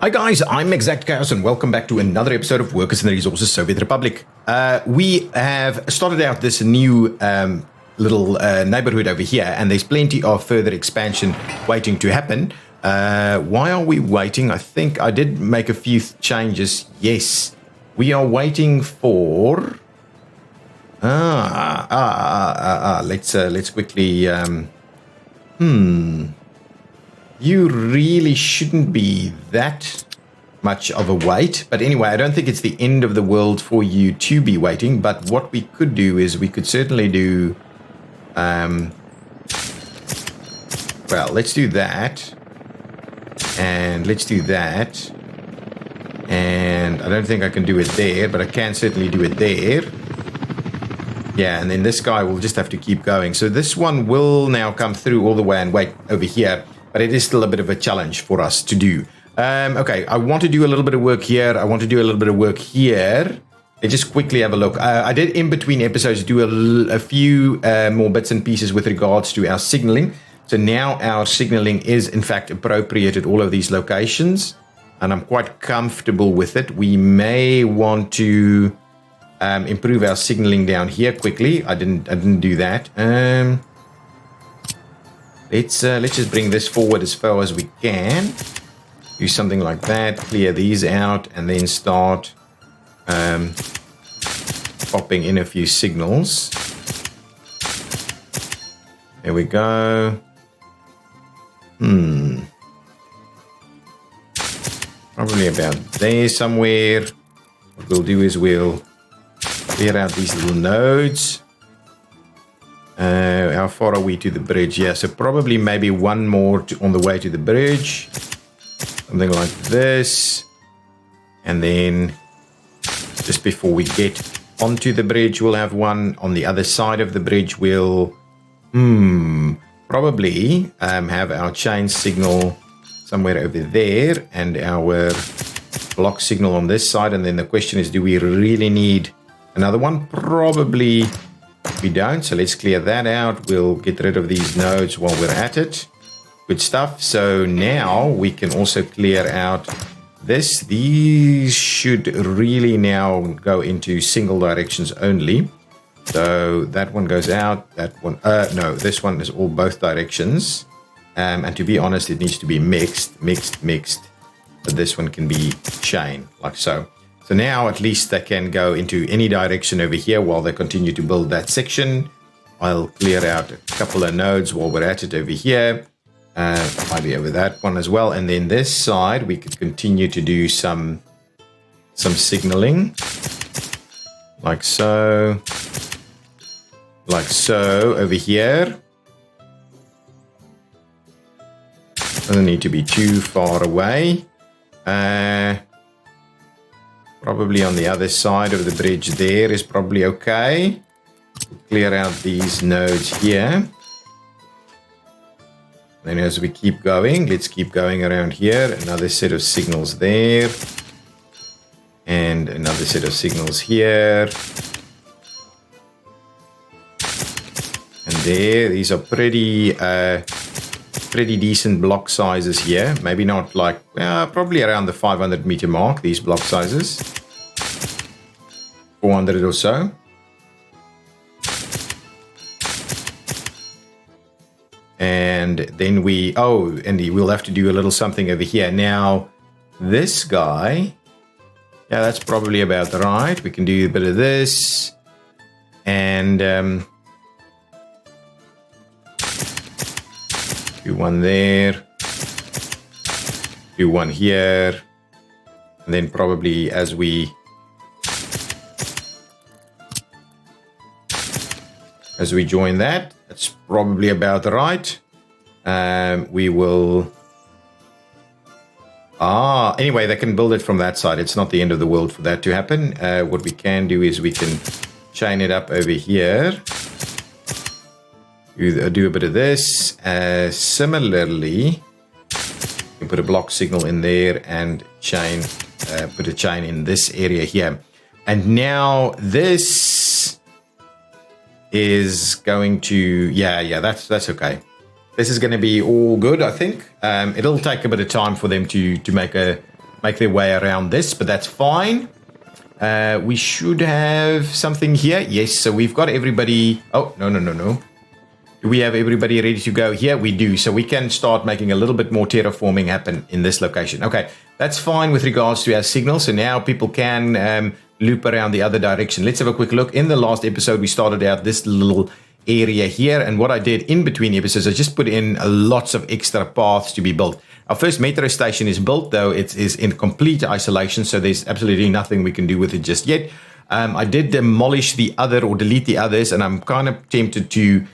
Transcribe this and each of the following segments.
Hi guys, I'm ExactChaos and welcome back to another episode of Workers in the Resources Soviet Republic. We have started out this new little neighborhood over here, and there's plenty of further expansion waiting to happen. Why are we waiting? I think I did make a few changes. Yes, we are waiting for... Let's quickly... You really shouldn't be that much of a wait. But anyway, I don't think it's the end of the world for you to be waiting. But what we could do is we could certainly do... well, let's do that. And let's do that. And I don't think I can do it there, but I can certainly do it there. Yeah, and then this guy will just have to keep going. So this one will now come through all the way and wait over here. But it is still a bit of a challenge for us to do. Okay, I want to do a little bit of work here. I want to do a little bit of work here. Let's just quickly have a look. I did in between episodes do a few more bits and pieces with regards to our signaling. So now our signaling is in fact appropriate at all of these locations. And I'm quite comfortable with it. We may want to improve our signaling down here quickly. I didn't do that. Let's just bring this forward as far as we can. Do something like that. Clear these out and then start popping in a few signals. There we go. Probably about there somewhere. What we'll do is we'll clear out these little nodes. How far are we to the bridge? Yeah, so probably maybe one more on the way to the bridge. Something like this. And then just before we get onto the bridge, we'll have one. On the other side of the bridge, we'll probably have our chain signal somewhere over there and our block signal on this side. And then the question is, do we really need another one? Probably we don't, so let's clear that out. We'll get rid of these nodes while we're at it. Good stuff. So now we can also clear out this. These should really now go into single directions only. So that one goes out, that one, no, this one is all both directions. And to be honest, it needs to be mixed. But this one can be chain, like so. So now at least they can go into any direction over here while they continue to build that section. I'll clear out a couple of nodes while we're at it over here. Maybe over that one as well. And then this side, we could continue to do some signaling. Like so. Like so over here. Doesn't need to be too far away. Probably on the other side of the bridge there is probably okay. Clear out these nodes here. Then as we keep going, let's keep going around here. Another set of signals there. And another set of signals here. And there, these are pretty decent block sizes here. Maybe not like, probably around the 500 meter mark, these block sizes. 400 or so. And then we'll have to do a little something over here. Now, this guy, yeah, that's probably about right. We can do a bit of this. And do one there. Do one here. And then probably as we join that, that's probably about right. We will... anyway, they can build it from that side. It's not the end of the world for that to happen. What we can do is we can chain it up over here. Do a bit of this. Similarly, you can put a block signal in there and chain, put a chain in this area here. And now this is going to, that's okay. This is going to be all good, I think. It'll take a bit of time for them to make a make their way around this, but that's fine. We should have something here. Yes, so we've got everybody. Oh, no. Do we have everybody ready to go here? We do. So we can start making a little bit more terraforming happen in this location. Okay, that's fine with regards to our signal. So now people can loop around the other direction. Let's have a quick look. In the last episode, we started out this little area here. And what I did in between episodes, I just put in lots of extra paths to be built. Our first metro station is built, though it is in complete isolation, so there's absolutely nothing we can do with it just yet. I did demolish the other or delete the others, and I'm kind of tempted to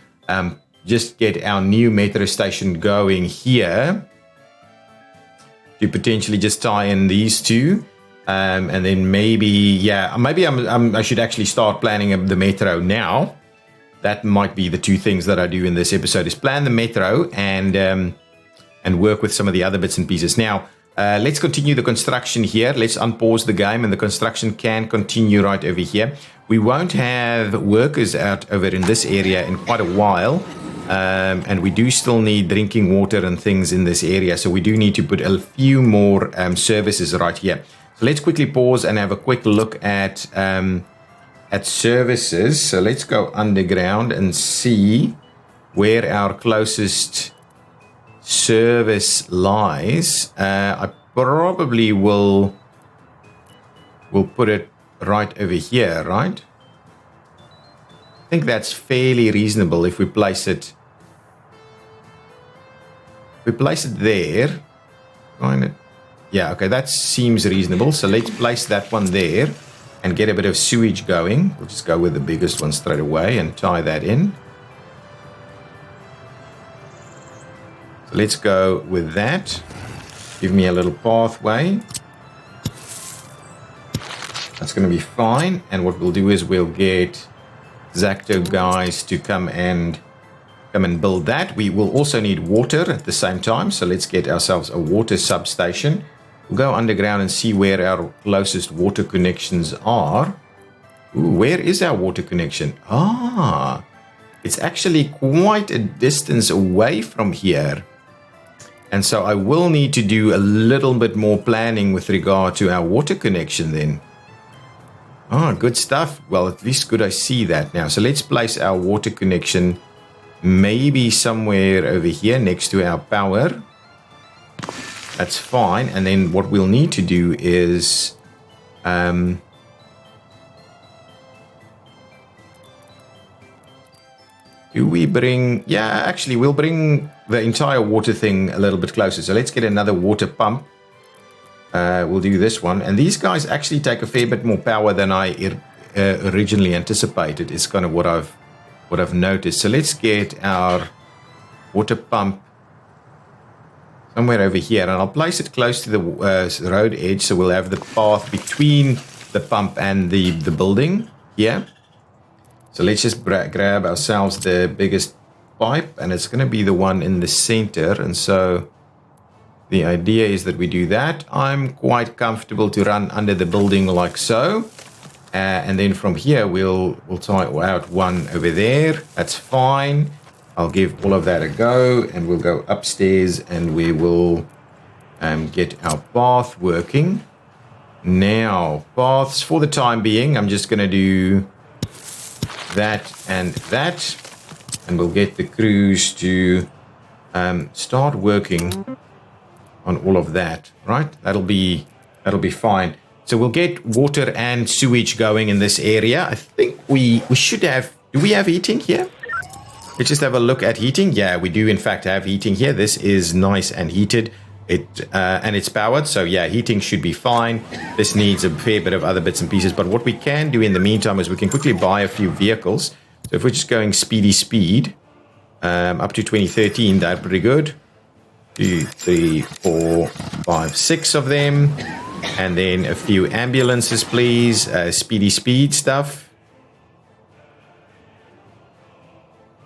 just get our new metro station going here to potentially just tie in these two. And then maybe I should actually start planning the metro now. That might be the two things that I do in this episode, is plan the metro and work with some of the other bits and pieces. Now, let's continue the construction here. Let's unpause the game, and the construction can continue right over here. We won't have workers out over in this area in quite a while, and we do still need drinking water and things in this area, so we do need to put a few more services right here. So let's quickly pause and have a quick look at services. So let's go underground and see where our closest service lies. I probably will put it right over here, right? I think that's fairly reasonable if we place it. If we place it there, yeah, okay, that seems reasonable. So let's place that one there and get a bit of sewage going. We'll just go with the biggest one straight away and tie that in. So let's go with that. Give me a little pathway. That's going to be fine. And what we'll do is we'll get Zacto guys to come and build that. We will also need water at the same time. So let's get ourselves a water substation. We'll go underground and see where our closest water connections are. Ooh, where is our water connection? Ah, it's actually quite a distance away from here. And so I will need to do a little bit more planning with regard to our water connection then. Ah, good stuff. Well, at least could I see that now. So let's place our water connection maybe somewhere over here next to our power. That's fine. And then what we'll need to do is do we bring... Yeah, actually, we'll bring the entire water thing a little bit closer. So let's get another water pump. We'll do this one. And these guys actually take a fair bit more power than I originally anticipated. It's kind of what I've noticed. So let's get our water pump somewhere over here. And I'll place it close to the road edge. So we'll have the path between the pump and the building here. So let's just grab ourselves the biggest pipe, and it's going to be the one in the center. And so the idea is that we do that. I'm quite comfortable to run under the building like so. And then from here, we'll tie out one over there. That's fine. I'll give all of that a go, and we'll go upstairs and we will get our path working. Now, paths for the time being, I'm just going to do that, and we'll get the crews to start working on all of that, right? That'll be fine. So we'll get water and sewage going in this area. I think we should have... Do we have heating here? Let's just have a look at heating. Yeah, we do in fact have heating here. This is nice and heated. And it's powered, so yeah, heating should be fine. This needs a fair bit of other bits and pieces, but what we can do in the meantime is we can quickly buy a few vehicles. So if we're just going speed, up to 2013, that's pretty good. 2, 3, 4, 5, 6 of them. And then a few ambulances, please. Speed stuff.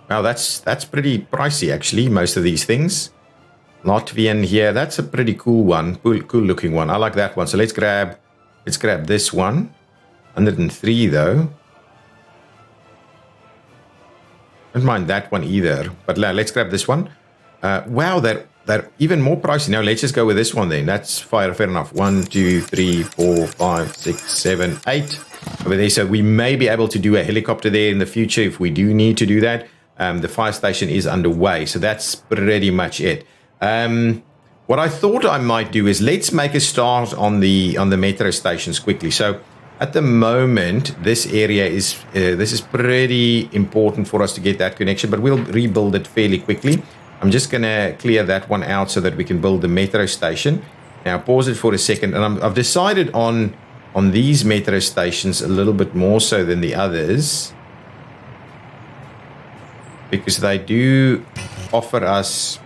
Wow, that's pretty pricey, actually, most of these things. Latvian here, that's a pretty cool one, cool looking one. I like that one. So let's grab this one. 103 though. Don't mind that one either. But let's grab this one. Wow, they're even more pricey. Now let's just go with this one then. That's fair enough. 1, 2, 3, 4, 5, 6, 7, 8 over there. So we may be able to do a helicopter there in the future if we do need to do that. The fire station is underway, so that's pretty much it. What I thought I might do is let's make a start on the metro stations quickly. So at the moment, this area is this is pretty important for us to get that connection, but we'll rebuild it fairly quickly. I'm just going to clear that one out so that we can build the metro station. Now, pause it for a second. And I've decided on these metro stations a little bit more so than the others, because they do offer us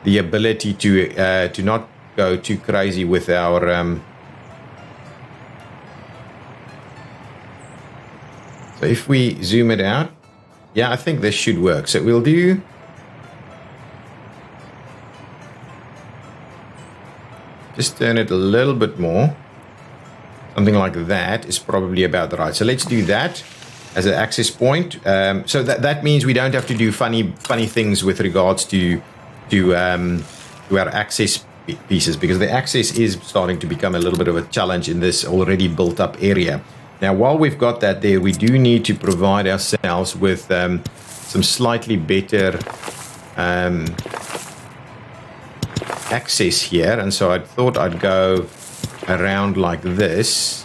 the ability to not go too crazy with our... So if we zoom it out, yeah, I think this should work. So we'll do... Just turn it a little bit more. Something like that is probably about right. So let's do that as an access point. So that means we don't have to do funny things with regards to our access pieces, because the access is starting to become a little bit of a challenge in this already built up area. Now, while we've got that there, we do need to provide ourselves with some slightly better access here, and so I thought I'd go around like this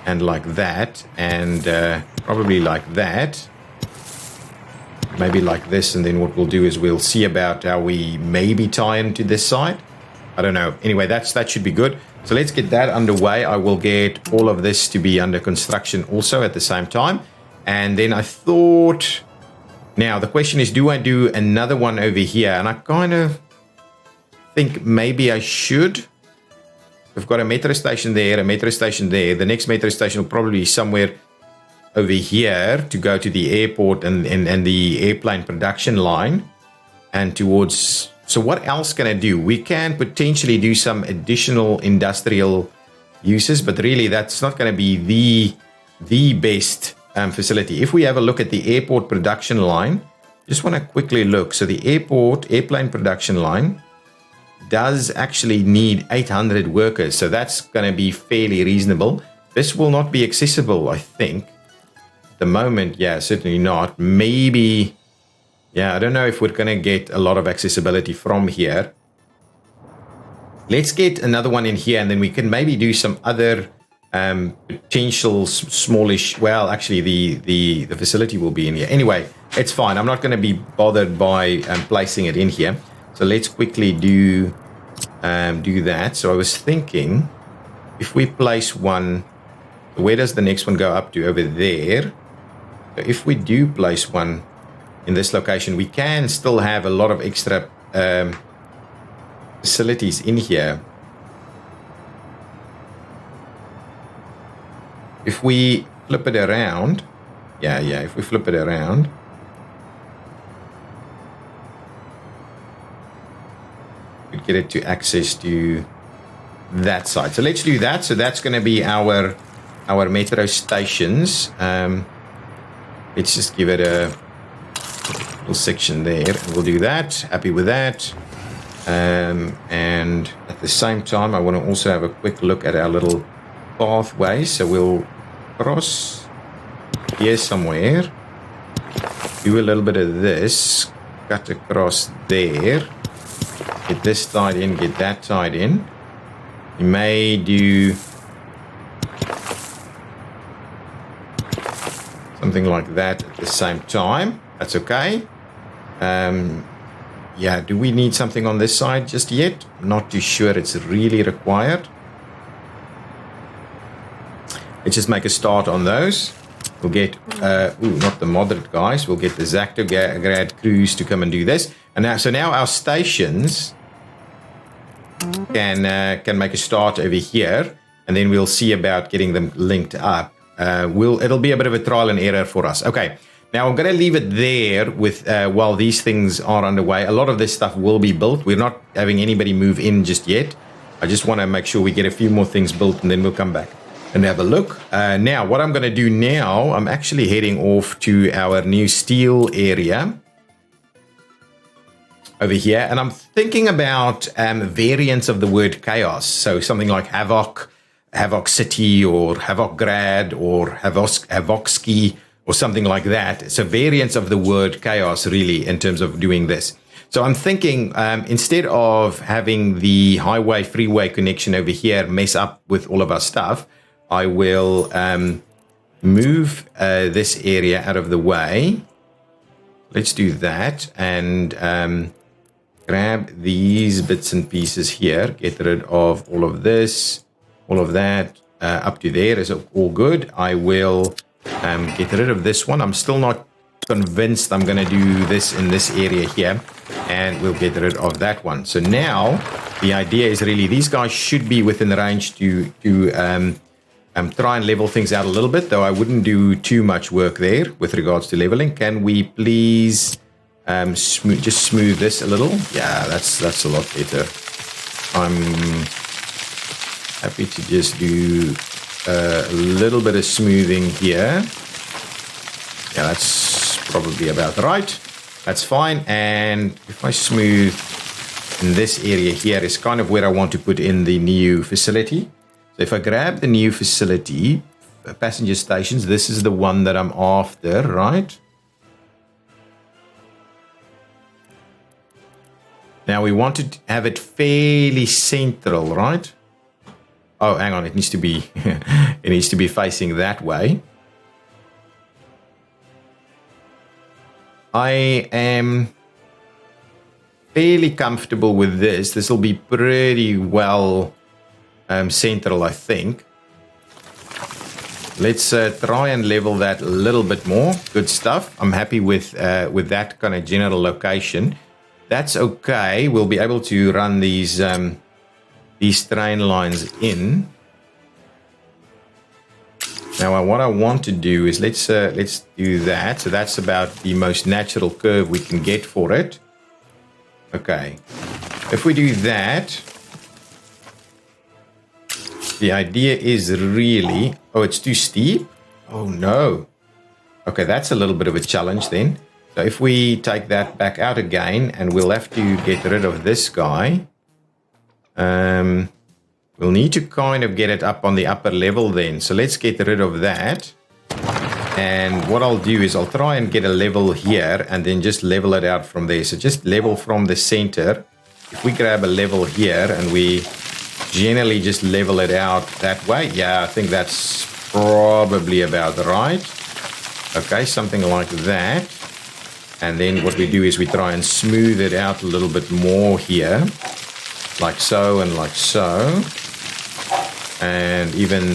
and like that, and probably like that, maybe like this, and then what we'll do is we'll see about how we maybe tie into this side. I don't know. Anyway, that should be good. So let's get that underway. I will get all of this to be under construction also at the same time, and then I thought, now the question is, do I do another one over here? And I kind of think maybe I should. We've got a metro station there, a metro station there. The next metro station will probably be somewhere over here to go to the airport and the airplane production line and towards. So what else can I do? We can potentially do some additional industrial uses, but really that's not going to be the best facility. If we have a look at the airport production line, just want to quickly look. So the airplane production line does actually need 800 workers, so that's going to be fairly reasonable. This will not be accessible, I think. At the moment, yeah, certainly not. Maybe, yeah, I don't know if we're going to get a lot of accessibility from here. Let's get another one in here, and then we can maybe do some other potential smallish. Well, actually, the facility will be in here. Anyway, it's fine. I'm not going to be bothered by placing it in here. So let's quickly do that. So I was thinking, if we place one, where does the next one go up to? Over there. So if we do place one in this location, we can still have a lot of extra facilities in here. If we flip it around, if we flip it around, we get it to access to that side. So let's do that. So that's going to be our metro stations. Let's just give it a little section there, and we'll do that. Happy with that. And at the same time, I want to also have a quick look at our little pathway. So we'll cross here somewhere, do a little bit of this, cut across there, get this tied in, get that tied in. You may do something like that at the same time. That's okay. Yeah, do we need something on this side just yet? I'm not too sure it's really required. Let's just make a start on those. We'll get, not the moderate guys. We'll get the ExactChaos crews to come and do this. And now our stations can make a start over here, and then we'll see about getting them linked up. It'll be a bit of a trial and error for us. Okay. Now I'm going to leave it there with while these things are underway. A lot of this stuff will be built. We're not having anybody move in just yet. I just want to make sure we get a few more things built, and then we'll come back and have a look. Now, what I'm going to do now, I'm actually heading off to our new steel area. over here. And I'm thinking about variants of the word chaos. So something like Havoc, Havoc City, or Havoc Grad, or Havocsky, or something like that. So variants of the word chaos, really, in terms of doing this. So I'm thinking instead of having the highway freeway connection over here mess up with all of our stuff, I will move this area out of the way. Let's do that and grab these bits and pieces here. Get rid of all of this, all of that. Up to there is all good. I will get rid of this one. I'm still not convinced I'm going to do this in this area here, and we'll get rid of that one. So now the idea is really these guys should be within the range to try and level things out a little bit, though I wouldn't do too much work there with regards to leveling. Can we please just smooth this a little? Yeah, that's a lot better. I'm happy to just do a little bit of smoothing here. Yeah, that's probably about right. That's fine. And if I smooth in this area here is kind of where I want to put in the new facility. So if I grab the new facility, passenger stations, this is the one that I'm after, right? Now we want to have it fairly central, right? Oh, hang on, it needs to be it needs to be facing that way. I am fairly comfortable with this. This will be pretty well central, I think. Let's try and level that a little bit more. Good stuff. I'm happy with that kind of general location. That's okay. We'll be able to run these train lines in. Now, what I want to do is let's do that. So that's about the most natural curve we can get for it. Okay. If we do that, the idea is really... Oh, it's too steep? Oh, no. Okay, that's a little bit of a challenge then. So if we take that back out again, and we'll have to get rid of this guy. We'll need to kind of get it up on the upper level then. So let's get rid of that. And what I'll do is I'll try and get a level here and then just level it out from there. So just level from the center. If we grab a level here and we generally just level it out that way. Yeah, I think that's probably about right. Okay, something like that. And then what we do is we try and smooth it out a little bit more here. Like so and like so. And even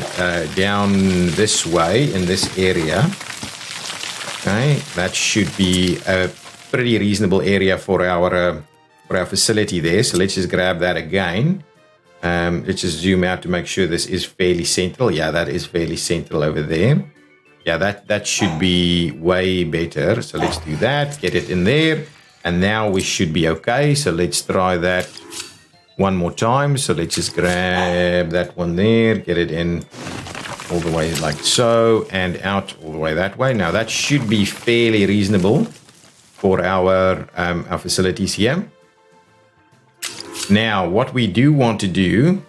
down this way in this area. Okay, that should be a pretty reasonable area for our facility there. So let's just grab that again. Let's just zoom out to make sure this is fairly central. Yeah, that is fairly central over there. Yeah, that should be way better. So let's do that, get it in there. And now we should be okay. So let's try that one more time. So let's just grab that one there, get it in all the way like so, and out all the way that way. Now that should be fairly reasonable for our facilities here. Now what we do want to do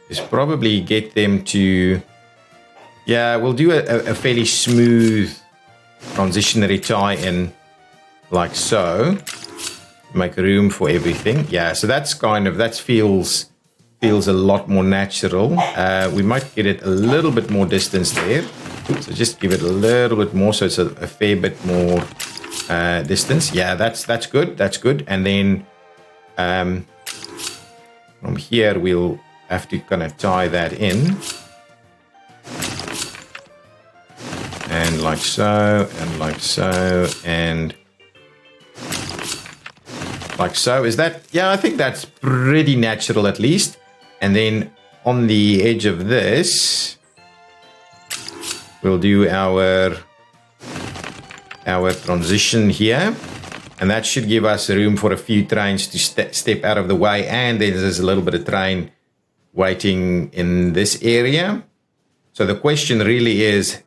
is probably get them to, yeah, we'll do a fairly smooth transitionary tie-in like so. Make room for everything. Yeah, so that's kind of, that feels a lot more natural. We might get it a little bit more distance there. So just give it a little bit more so it's a fair bit more distance. Yeah, that's good. That's good. And then from here we'll have to kind of tie that in. And like so, and like so, and like so. Is that, yeah, I think that's pretty natural at least. And then on the edge of this, we'll do our transition here. And that should give us room for a few trains to step out of the way. And then there's a little bit of train waiting in this area. So the question really is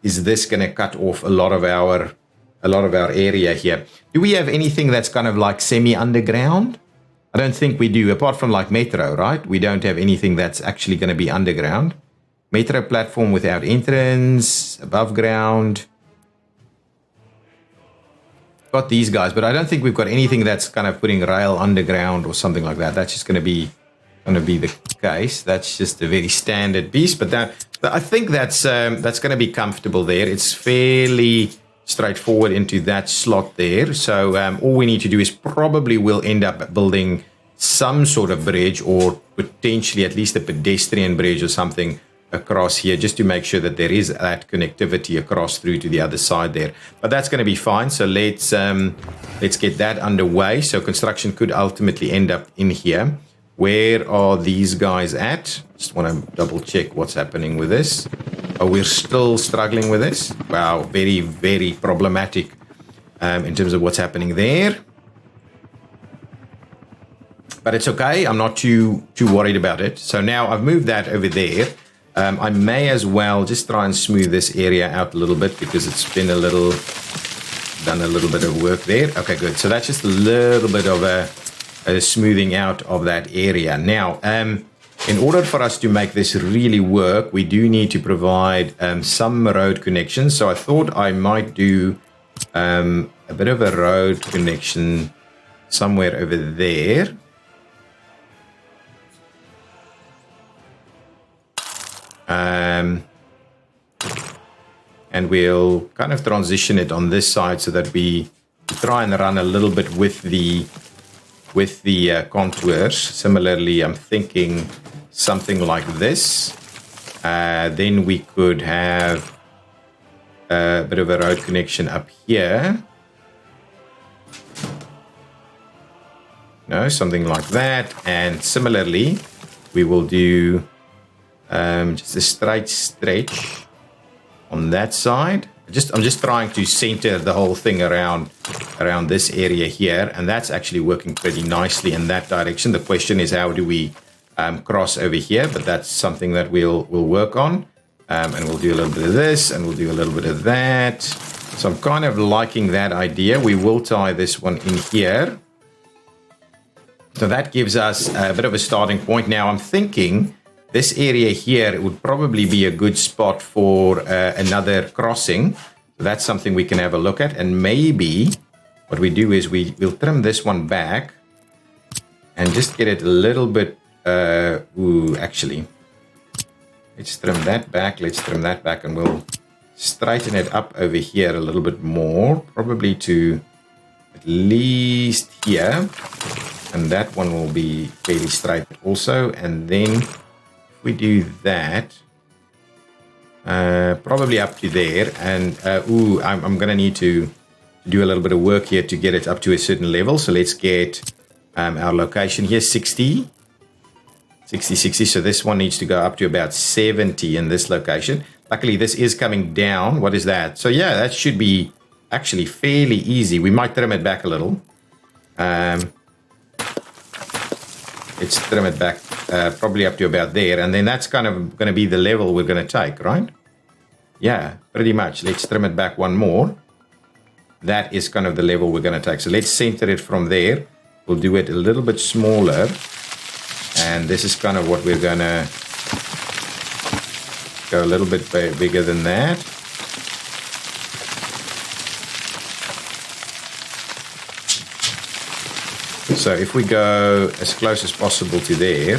this going to cut off a lot of our our area here. Do we have anything that's kind of like semi-underground? I don't think we do, apart from like Metro, right? We don't have anything that's actually going to be underground. Metro platform without entrance, above ground. Got these guys, but I don't think we've got anything that's kind of putting rail underground or something like that. That's just going to be the case. That's just a very standard piece, but I think that's going to be comfortable there. It's fairly straightforward into that slot there. So all we need to do is probably we'll end up building some sort of bridge, or potentially at least a pedestrian bridge or something across here, just to make sure that there is that connectivity across through to the other side there. But that's going to be fine. So let's get that underway. So construction could ultimately end up in here. Where are these guys at? Just want to double check what's happening with this. Oh, we're still struggling with this. Wow, very, very problematic in terms of what's happening there. But it's okay. I'm not too worried about it. So now I've moved that over there. I may as well just try and smooth this area out a little bit, because it's been done a little bit of work there. Okay, good. So that's just a little bit of a smoothing out of that area. Now, in order for us to make this really work, we do need to provide some road connections. So I thought I might do a bit of a road connection somewhere over there. And we'll kind of transition it on this side so that we try and run a little bit with the contours. Similarly, I'm thinking something like this. Then we could have a bit of a road connection up here. No, something like that. And similarly, we will do just a straight stretch on that side. I'm just trying to center the whole thing around this area here, and that's actually working pretty nicely in that direction. The question is, how do we cross over here? But that's something that we'll work on, and we'll do a little bit of this, and we'll do a little bit of that. So I'm kind of liking that idea. We will tie this one in here. So that gives us a bit of a starting point. Now I'm thinking this area here, it would probably be a good spot for another crossing. So that's something we can have a look at. And maybe what we do is we'll trim this one back and just get it a little bit, actually, let's trim that back. Let's trim that back, and we'll straighten it up over here a little bit more, probably to at least here. And that one will be fairly straight also. And then we do that, probably up to there, and I'm gonna need to do a little bit of work here to get it up to a certain level. So let's get our location here, 60, so this one needs to go up to about 70 in this location. Luckily this is coming down. What is that? So yeah, that should be actually fairly easy. We might trim it back a little. Let's trim it back probably up to about there, and then that's kind of going to be the level we're going to take, right? Yeah, pretty much. Let's trim it back one more. That is kind of the level we're going to take. So let's center it from there. We'll do it a little bit smaller, and this is kind of what we're going to go a little bit bigger than that. So if we go as close as possible to there,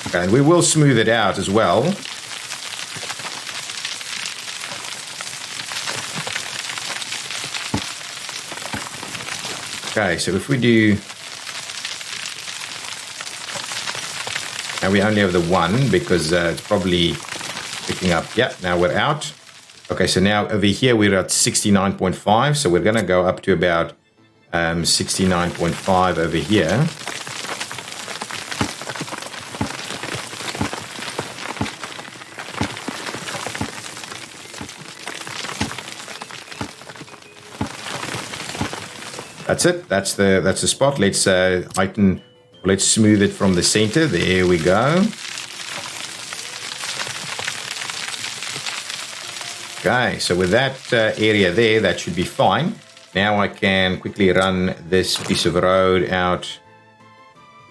okay, and we will smooth it out as well. Okay, so if we do, and we only have the one because it's probably picking up. Yeah, now we're out. Okay, so now over here we're at 69.5, so we're going to go up to about 69.5 over here. That's it. That's the spot. Let's smooth it from the center. There we go. Okay, so with that area there, that should be fine. Now I can quickly run this piece of road out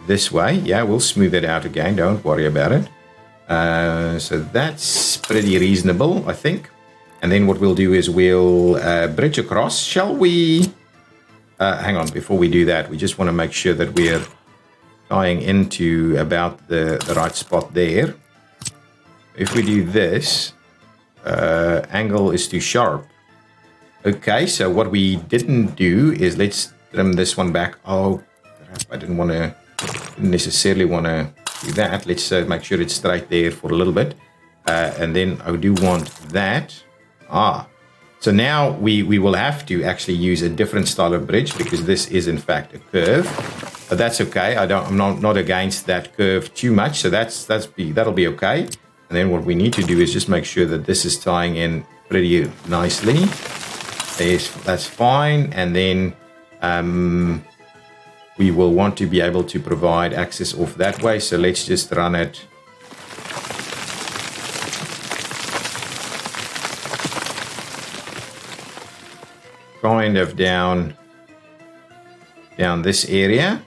this way. Yeah, we'll smooth it out again. Don't worry about it. So that's pretty reasonable, I think. And then what we'll do is we'll bridge across. Shall we... hang on, before we do that, we just want to make sure that we're tying into about the right spot there. If we do this, angle is too sharp. Okay, so what we didn't do is let's trim this one back. Oh, I didn't necessarily want to do that. Let's make sure it's straight there for a little bit. And then I do want that. So now we will have to actually use a different style of bridge because this is in fact a curve. But that's okay. I'm not against that curve too much. So that'll be okay. And then what we need to do is just make sure that this is tying in pretty nicely. That's fine. And then we will want to be able to provide access off that way. So let's just run it. Kind of down this area.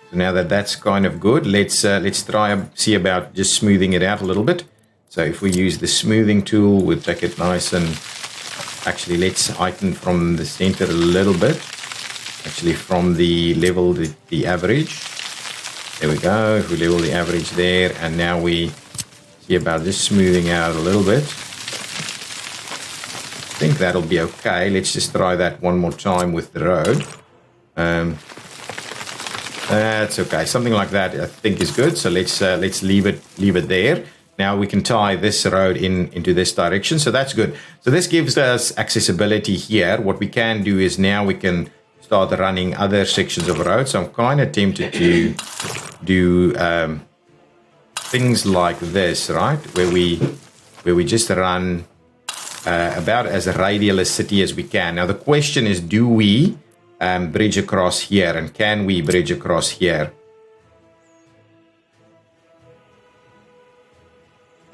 So now that that's kind of good, let's try and see about just smoothing it out a little bit. So if we use the smoothing tool, we'll take it nice and actually let's heighten from the center a little bit. Actually from the level, the average. There we go. If we level the average there, and now we see about just smoothing out a little bit. I think that'll be okay. Let's just try that one more time with the road. That's okay. Something like that I think is good. So let's leave it there. Now we can tie this road into this direction. So that's good. So this gives us accessibility here. What we can do is now we can start running other sections of road. So I'm kind of tempted to do things like this, right? Where we just run about as radial a city as we can. Now the question is, do we bridge across here, and can we bridge across here?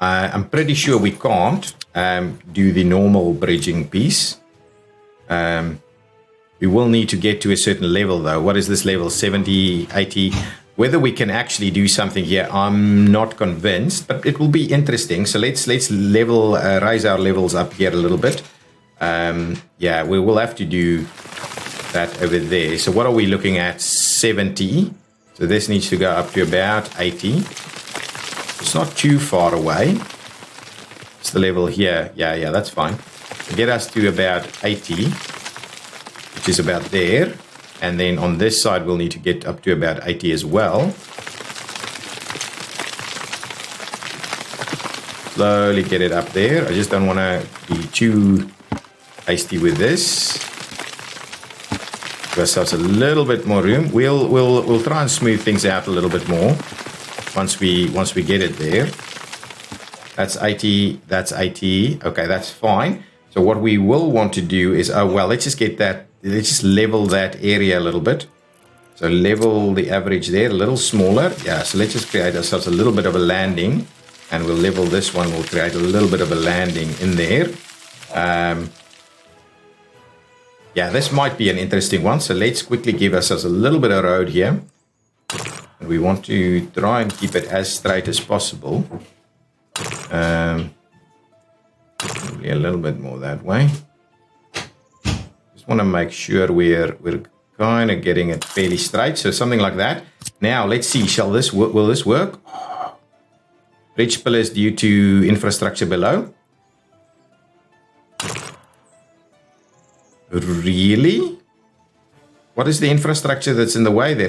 I'm pretty sure we can't do the normal bridging piece. We will need to get to a certain level though. What is this level? 70, 80? Whether we can actually do something here, I'm not convinced, but it will be interesting. So let's level, raise our levels up here a little bit. Yeah, we will have to do that over there. So what are we looking at? 70. So this needs to go up to about 80. It's not too far away. It's the level here. Yeah, that's fine. Get us to about 80, which is about there. And then on this side, we'll need to get up to about 80 as well. Slowly get it up there. I just don't want to be too hasty with this. Give ourselves a little bit more room. We'll try and smooth things out a little bit more once we get it there. That's 80. That's 80. Okay, that's fine. So what we will want to do is, let's just level that area a little bit. So level the average there a little smaller. Yeah, so let's just create ourselves a little bit of a landing, and we'll level this one. We'll create a little bit of a landing in there. Yeah, this might be an interesting one. So let's quickly give ourselves a little bit of road here. And we want to try and keep it as straight as possible. Probably a little bit more that way. Just want to make sure we're kind of getting it fairly straight. So something like that. Now let's see. Will this work? Bridge pillars due to infrastructure below. Really? What is the infrastructure that's in the way there?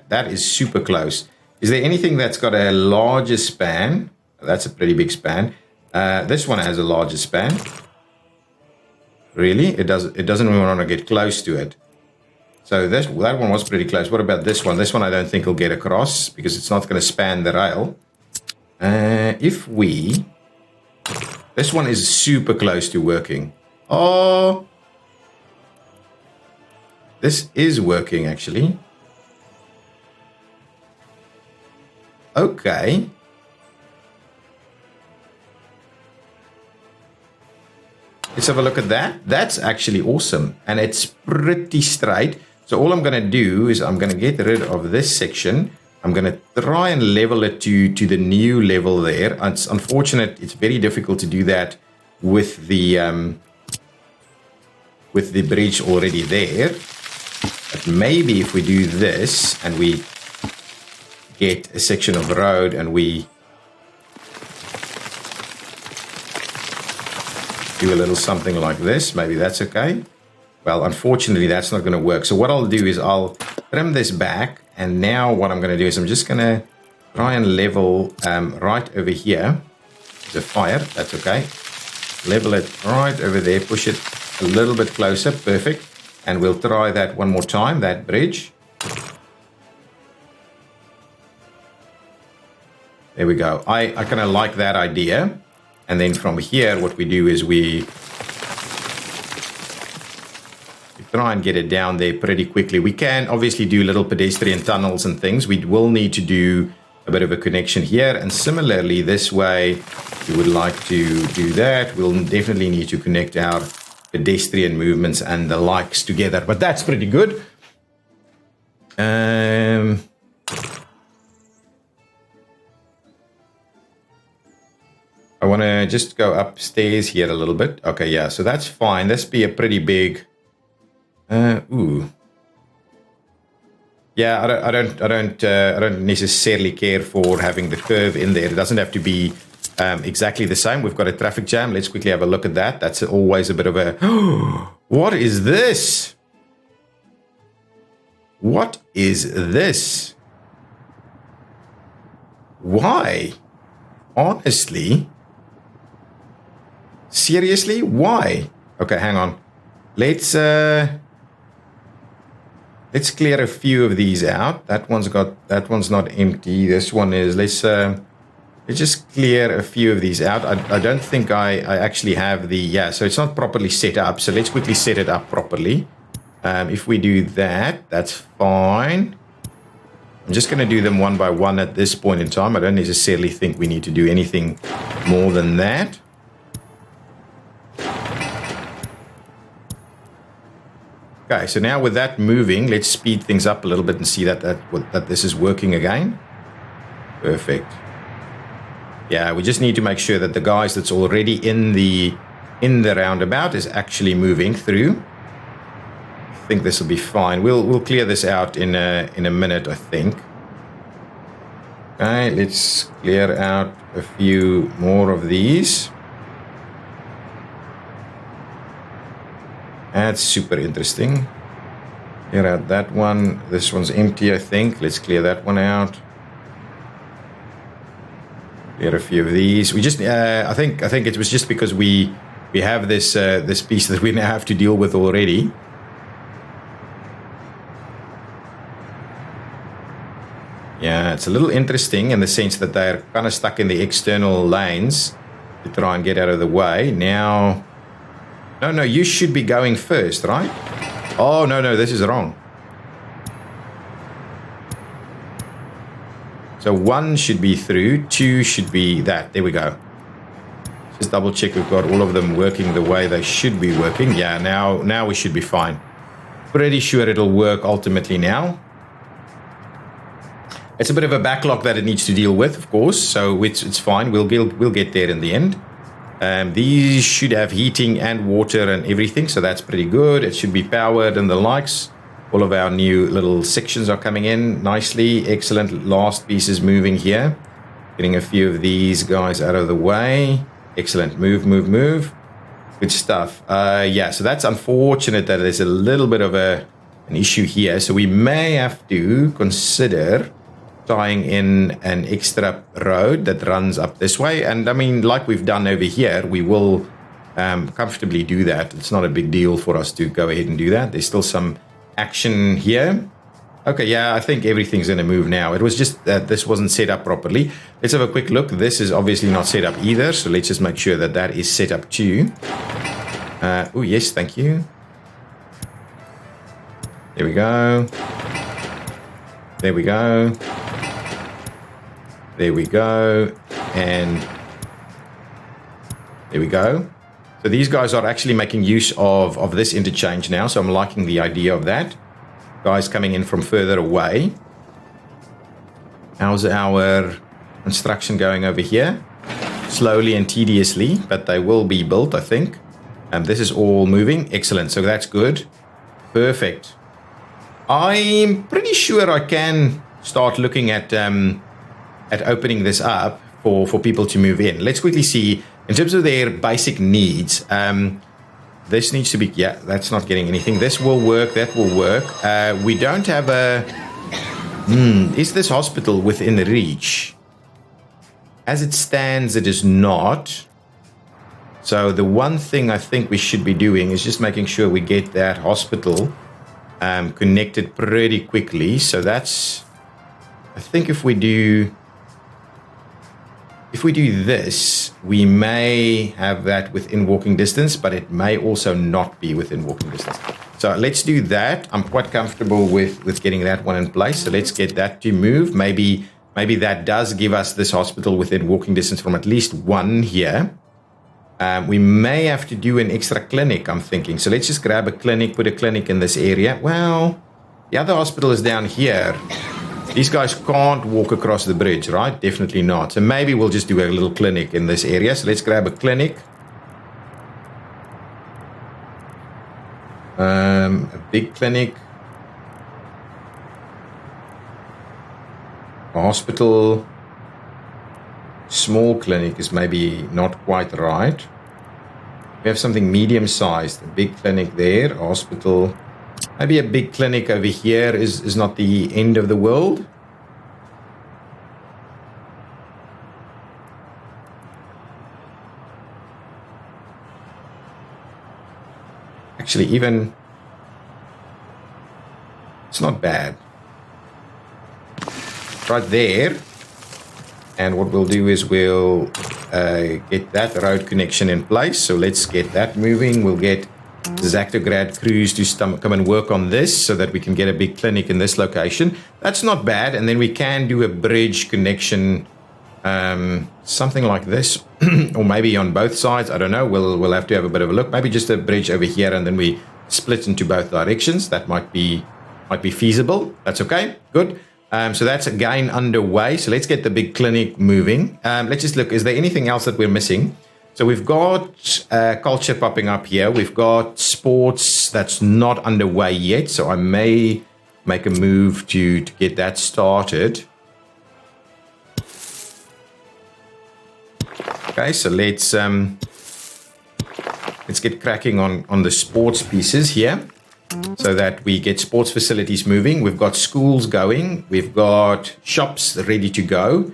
That is super close. Is there anything that's got a larger span? That's a pretty big span. This one has a larger span. Really? It doesn't even want to get close to it. So that one was pretty close. What about this one? This one I don't think will get across because it's not going to span the rail. This one is super close to working. Oh, this is working actually. Okay. Let's have a look at that. That's actually awesome. And it's pretty straight. So all I'm going to do is I'm going to get rid of this section. I'm going to try and level it to the new level there. It's unfortunate. It's very difficult to do that with the bridge already there. But maybe if we do this and we get a section of road and we do a little something like this, maybe that's okay. Well, unfortunately, that's not going to work. So what I'll do is I'll trim this back. And now what I'm going to do is I'm just going to try and level right over here. The fire, that's okay. Level it right over there. Push it a little bit closer. Perfect. And we'll try that one more time, that bridge. There we go. I kind of like that idea. And then from here, what we do is we try and get it down there pretty quickly. We can obviously do little pedestrian tunnels and things. We will need to do a bit of a connection here. And similarly, this way, if you would like to do that, we'll definitely need to connect our pedestrian movements and the likes together. But that's pretty good. I want to just go upstairs here a little bit. Okay, yeah, so that's fine. This be a pretty big. Ooh. Yeah, I don't necessarily care for having the curve in there. It doesn't have to be exactly the same. We've got a traffic jam. Let's quickly have a look at that. That's always a bit of a. What is this? What is this? Why? Honestly. Seriously? Why? Okay, hang on. Let's clear a few of these out. That one's not empty. This one is. Let's just clear a few of these out. I don't think I actually have the. Yeah, so it's not properly set up. So let's quickly set it up properly. If we do that, that's fine. I'm just going to do them one by one at this point in time. I don't necessarily think we need to do anything more than that. Okay, so now with that moving, let's speed things up a little bit and see that this is working again. Perfect. Yeah, we just need to make sure that the guys that's already in the roundabout is actually moving through. I think this will be fine. We'll clear this out in a minute, I think. Okay, let's clear out a few more of these. That's super interesting. Clear out that one. This one's empty, I think. Let's clear that one out. Clear a few of these. We just, I think it was just because we have this piece that we now have to deal with already. Yeah, it's a little interesting in the sense that they're kind of stuck in the external lanes to try and get out of the way. Now, no, you should be going first, right? Oh, no, this is wrong. So 1 should be through, 2 should be that. There we go. Just double check we've got all of them working the way they should be working. Yeah, now we should be fine. Pretty sure it'll work ultimately now. It's a bit of a backlog that it needs to deal with, of course, so it's fine. We'll get there in the end. These should have heating and water and everything, so that's pretty good. It should be powered and the likes. All of our new little sections are coming in nicely. Excellent. Last piece is moving here. Getting a few of these guys out of the way. Excellent. Move. Good stuff. Yeah, so that's unfortunate that there's a little bit of an issue here. So we may have to consider tying in an extra road that runs up this way. And I mean, like we've done over here, we will comfortably do that. It's not a big deal for us to go ahead and do that. There's still some action here. Okay, yeah, I think everything's going to move now. It was just that this wasn't set up properly. Let's have a quick look. This is obviously not set up either, so let's just make sure that that is set up too. Oh, yes, thank you. There we go. There we go. There we go. And there we go. So So these guys are actually making use of this interchange now. So I'm liking the idea of that. Guys coming in from further away. How's our construction going over here? Slowly and tediously, but they will be built, I think. And this is all moving. Excellent. So that's good. Perfect. I'm pretty sure I can start looking at opening this up for people to move in. Let's quickly see in terms of their basic needs. This needs to be, yeah, that's not getting anything. This will work. That will work. We don't have a, is this hospital within reach? As it stands, it is not. So the one thing I think we should be doing is just making sure we get that hospital connected pretty quickly. So that's, I think if we do this, we may have that within walking distance, but it may also not be within walking distance. So let's do that. I'm quite comfortable with getting that one in place. So let's get that to move. Maybe that does give us this hospital within walking distance from at least one here. We may have to do an extra clinic, I'm thinking. So let's just grab a clinic, put a clinic in this area. Well, the other hospital is down here. These guys can't walk across the bridge, right? Definitely not. So maybe we'll just do a little clinic in this area. So let's grab a clinic. A big clinic. A hospital. Small clinic is maybe not quite right. We have something medium-sized. A big clinic there. A hospital. Maybe a big clinic over here is not the end of the world. Actually, even it's not bad. Right there. And what we'll do is we'll get that road connection in place. So let's get that moving. We'll get ExactChaos crews to come and work on this so that we can get a big clinic in this location. That's not bad. And then we can do a bridge connection, something like this, or maybe on both sides. I don't know. We'll have to have a bit of a look. Maybe just a bridge over here, and then we split into both directions. That might be feasible. That's okay. Good. So that's again underway. So let's get the big clinic moving. Let's just look. Is there anything else that we're missing? So we've got culture popping up here. We've got sports that's not underway yet. So I may make a move to get that started. Okay, so let's get cracking on the sports pieces here, so that we get sports facilities moving. We've got schools going. We've got shops ready to go.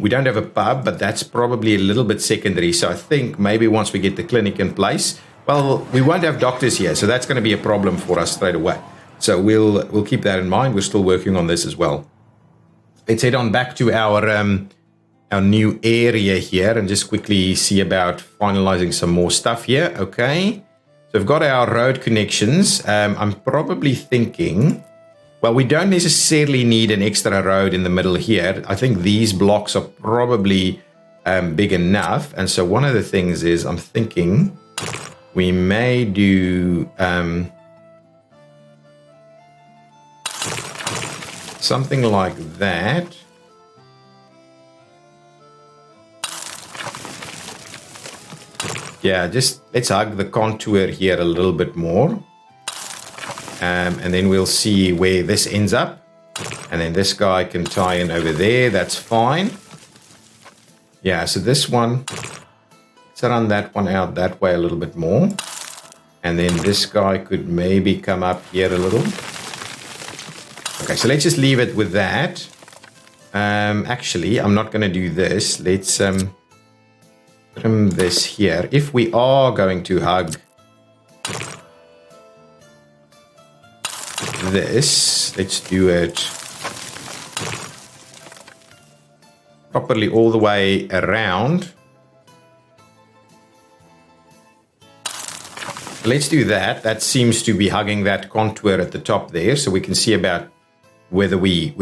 We don't have a pub, but that's probably a little bit secondary. So I think maybe once we get the clinic in place, well, we won't have doctors here, so that's going to be a problem for us straight away. So we'll keep that in mind. We're still working on this as well. Let's head on back to our new area here and just quickly see about finalizing some more stuff here. Okay. So we've got our road connections. I'm probably thinking, well, we don't necessarily need an extra road in the middle here. I think these blocks are probably big enough. And so one of the things is I'm thinking we may do something like that. Yeah, just let's hug the contour here a little bit more. And then we'll see where this ends up. And then this guy can tie in over there. That's fine. Yeah, so this one, let's run that one out that way a little bit more. And then this guy could maybe come up here a little. Okay, so let's just leave it with that. Actually, I'm not going to do this. Let's trim this here. If we are going to hug this, let's do it properly all the way around. Let's do that. That seems to be hugging that contour at the top there, so we can see about whether we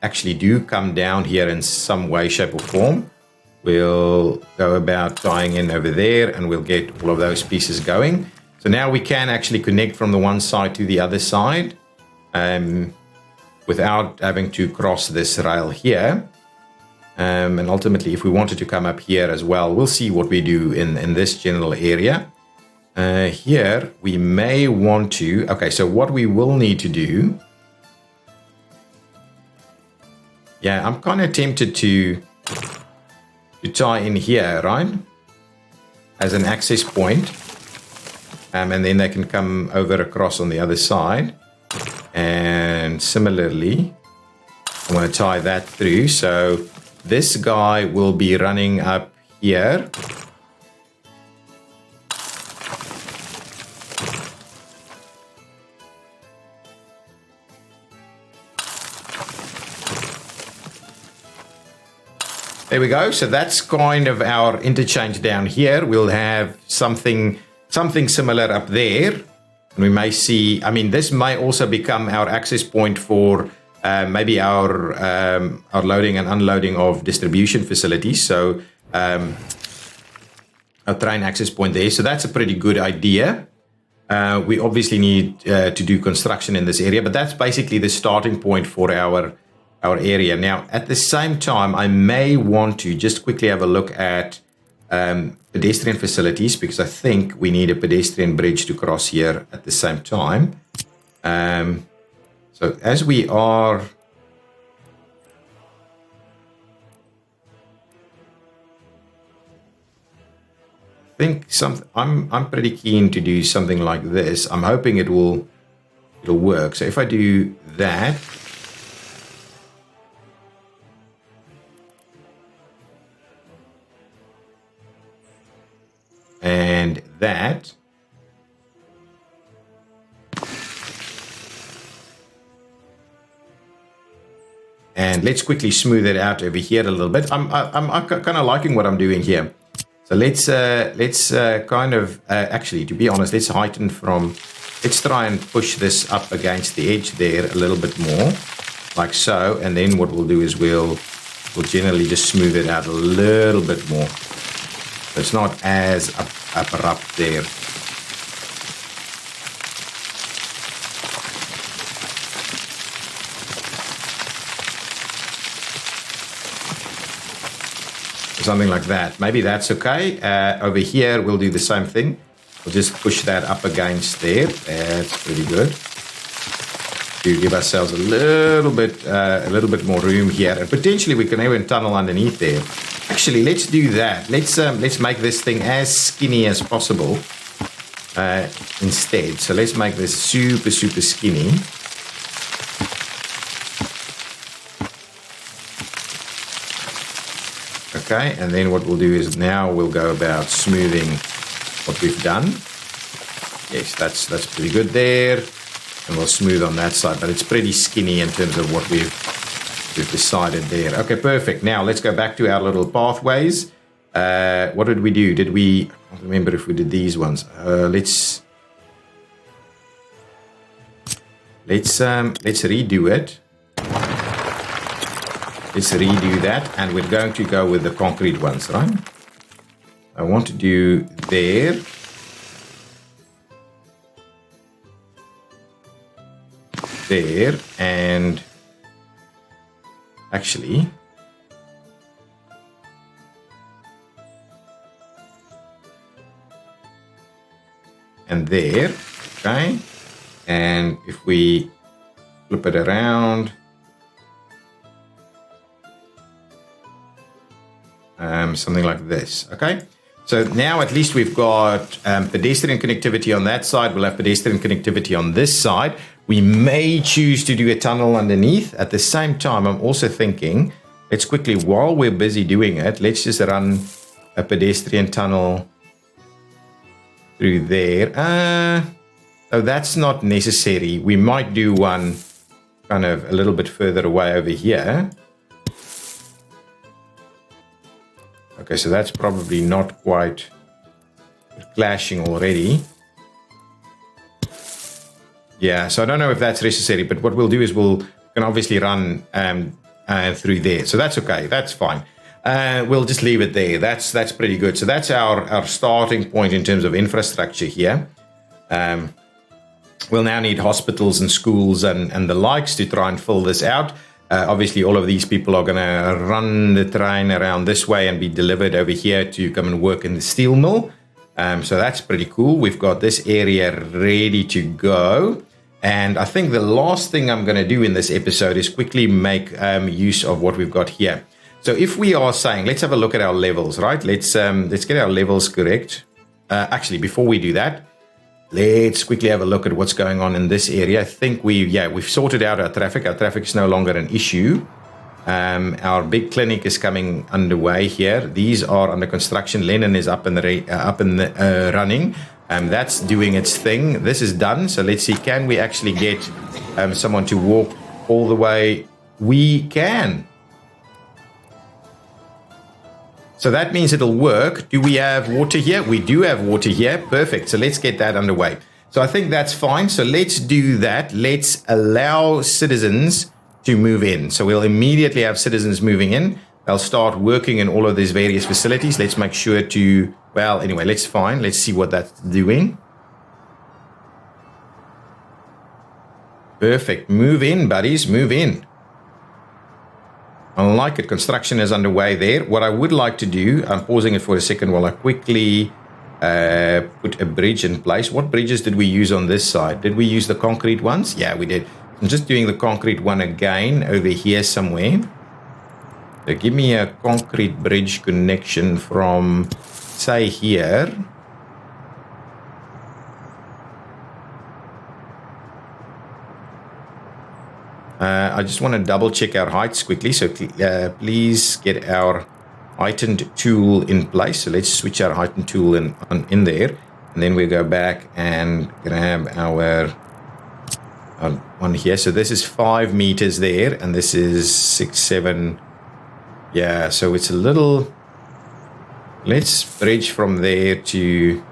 actually do come down here in some way, shape or form. we'll go about tying in over there, and we'll get all of those pieces going. So now we can actually connect from the one side to the other side without having to cross this rail here. And ultimately, if we wanted to come up here as well, we'll see what we do in this general area. Here, we may want to... Okay, so what we will need to do... Yeah, I'm kind of tempted to tie in here, right? As an access point. And then they can come over across on the other side. And similarly, I'm going to tie that through. So this guy will be running up here. There we go. So that's kind of our interchange down here. We'll have something similar up there. And we may see, I mean, this may also become our access point for maybe our loading and unloading of distribution facilities. So our train access point there. So that's a pretty good idea. We obviously need to do construction in this area, but that's basically the starting point for our area. Now, at the same time, I may want to just quickly have a look at pedestrian facilities, because I think we need a pedestrian bridge to cross here at the same time. So as we are... I think I'm pretty keen to do something like this. I'm hoping it'll work. So if I do that... and that, and let's quickly smooth it out over here a little bit. I'm kind of liking what I'm doing here. So let's kind of actually, to be honest, let's heighten from. Let's try and push this up against the edge there a little bit more, like so. And then what we'll do is we'll generally just smooth it out a little bit more. So it's not as abrupt there. Something like that. Maybe that's okay. Over here, we'll do the same thing. We'll just push that up against there. That's pretty good. To give ourselves a little bit more room here, and potentially we can even tunnel underneath there. Actually, let's do that. Let's make this thing as skinny as possible instead. So let's make this super skinny. Okay, and then what we'll do is now we'll go about smoothing what we've done. Yes, that's pretty good there. And we'll smooth on that side, but it's pretty skinny in terms of what we've decided there. Okay, perfect. Now let's go back to our little pathways. What did we do? I can't remember if we did these ones. Let's redo it. Let's redo that, and we're going to go with the concrete ones, right? I want to do there. There, and actually and there. Okay, and if we flip it around, something like this. Okay, so now at least we've got pedestrian connectivity on that side. We'll have pedestrian connectivity on this side. We may choose to do a tunnel underneath. At the same time, I'm also thinking, let's quickly, while we're busy doing it, let's just run a pedestrian tunnel through there. Oh, that's not necessary. We might do one kind of a little bit further away over here. Okay, so that's probably not quite clashing already. Yeah, so I don't know if that's necessary, but what we'll do is we can obviously run through there. So that's okay, that's fine. We'll just leave it there. That's pretty good. So that's our starting point in terms of infrastructure here. We'll now need hospitals and schools and the likes to try and fill this out. Obviously, all of these people are going to run the train around this way and be delivered over here to come and work in the steel mill. So that's pretty cool. We've got this area ready to go. And I think the last thing I'm going to do in this episode is quickly make use of what we've got here. So if we are saying, let's have a look at our levels, right? Let's get our levels correct. Actually, before we do that, let's quickly have a look at what's going on in this area. I think we've sorted out our traffic. Our traffic is no longer an issue. Our big clinic is coming underway here. These are under construction. Lennon is up and running. That's doing its thing. This is done. So let's see, can we actually get someone to walk all the way? We can. So that means it'll work. Do we have water here? We do have water here. Perfect. So let's get that underway. So I think that's fine. So let's do that. Let's allow citizens to move in. So we'll immediately have citizens moving in. They'll start working in all of these various facilities. Let's make sure to, well, anyway, let's see what that's doing. Perfect. Move in, buddies. Move in. I like it. Construction is underway there. What I would like to do, I'm pausing it for a second while I quickly put a bridge in place. What bridges did we use on this side? Did we use the concrete ones? Yeah, we did. I'm just doing the concrete one again over here somewhere. So give me a concrete bridge connection from, say, here. I just want to double check our heights quickly. So please get our heightened tool in place. So let's switch our heightened tool in there. And then we go back and grab our one here. So this is 5 meters there. And this is 6, 7. Yeah, so it's a little... Let's bridge from there to,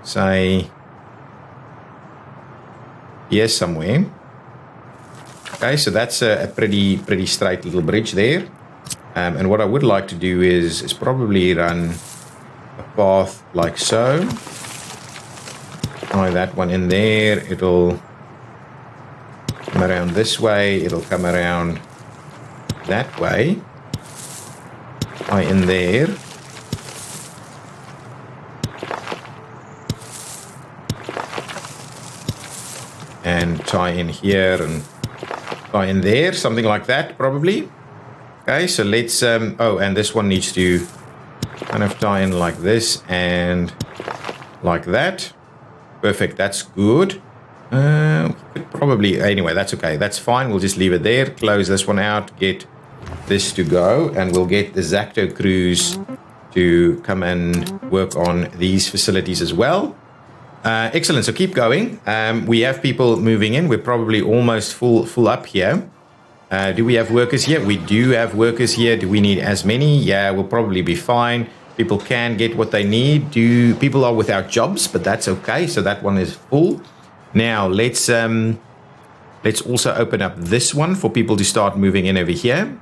say, here somewhere. Okay, so that's a pretty straight little bridge there. And what I would like to do is probably run a path like so. Tie that one in there. It'll come around this way. It'll come around that way. Tie in there. And tie in here and tie in there, something like that, probably. Okay, so let's, and this one needs to kind of tie in like this and like that. Perfect, that's good. Probably, anyway, that's okay, that's fine. We'll just leave it there, close this one out, get this to go, and we'll get the Zacto crews to come and work on these facilities as well. Excellent. So keep going. We have people moving in. We're probably almost full up here. Do we have workers here? We do have workers here. Do we need as many? Yeah, we'll probably be fine. People can get what they need. People are without jobs, but that's okay. So that one is full. Now let's also open up this one for people to start moving in over here.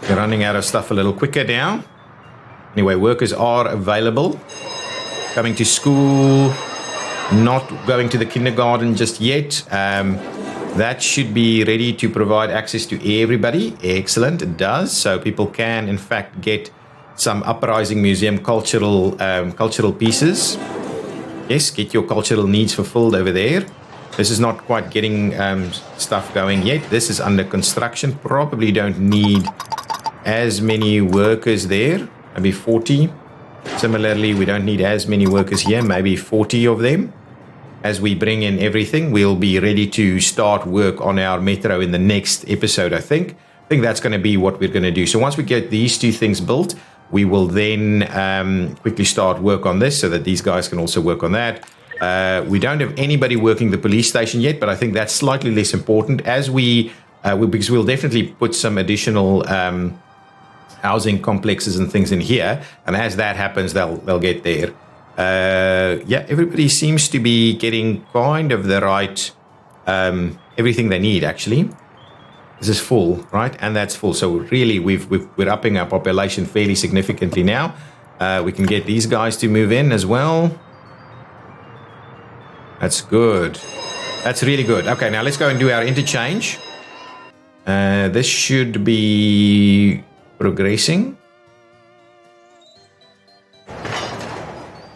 We're running out of stuff a little quicker now. Anyway, workers are available. Coming to school, not going to the kindergarten just yet. That should be ready to provide access to everybody. Excellent, it does. So people can, in fact, get some Uprising Museum cultural pieces. Yes, get your cultural needs fulfilled over there. This is not quite getting stuff going yet. This is under construction. Probably don't need as many workers there, maybe 40. Similarly, we don't need as many workers here, maybe 40 of them. As we bring in everything, we'll be ready to start work on our metro in the next episode, I think. I think that's going to be what we're going to do. So once we get these two things built, we will then quickly start work on this so that these guys can also work on that. We don't have anybody working the police station yet, but I think that's slightly less important as because we'll definitely put some additional housing complexes and things in here, and as that happens, they'll get there. Yeah, everybody seems to be getting kind of the right everything they need, actually. This is full, right? And that's full. So really, we're upping our population fairly significantly now. We can get these guys to move in as well. That's good. That's really good. Okay, now let's go and do our interchange. This should be progressing.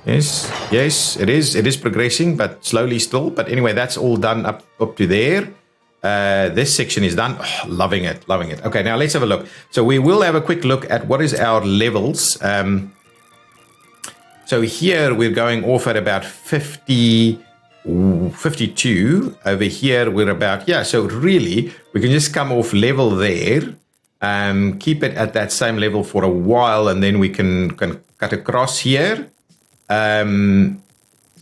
Yes, it is. It is progressing, but slowly still. But anyway, that's all done up to there. This section is done. Oh, loving it. Okay, now let's have a look. So we will have a quick look at what is our levels. So here we're going off at about 52. Over here we're about, so really we can just come off level there, keep it at that same level for a while, and then we can cut across here. And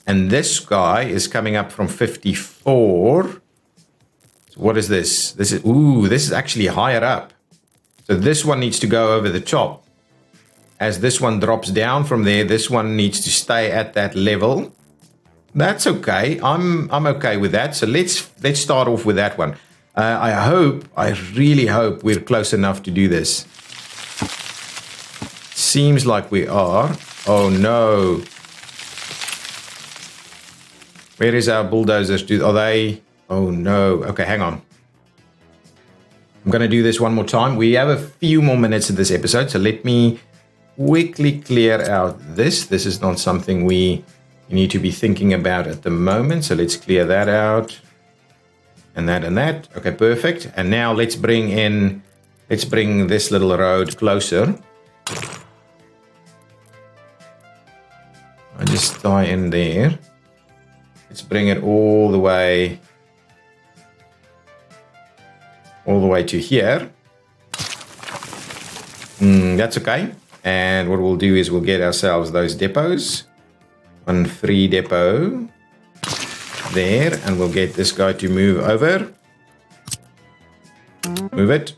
this guy is coming up from 54. So what is this? This is actually higher up. So this one needs to go over the top. As this one drops down from there, this one needs to stay at that level. That's okay. I'm okay with that. So let's start off with that one. I really hope we're close enough to do this. Seems like we are. Oh no. Where is our bulldozers? Are they? Oh no. Okay, hang on. I'm going to do this one more time. We have a few more minutes in this episode, so let me quickly clear out this. This is not something we need to be thinking about at the moment. So let's clear that out. And that and that. Okay, perfect. And now let's bring this little road closer. I just tie in there. Let's bring it all the way to here. That's okay. And what we'll do is we'll get ourselves those depots. One free depot there, and we'll get this guy to move over. Move it.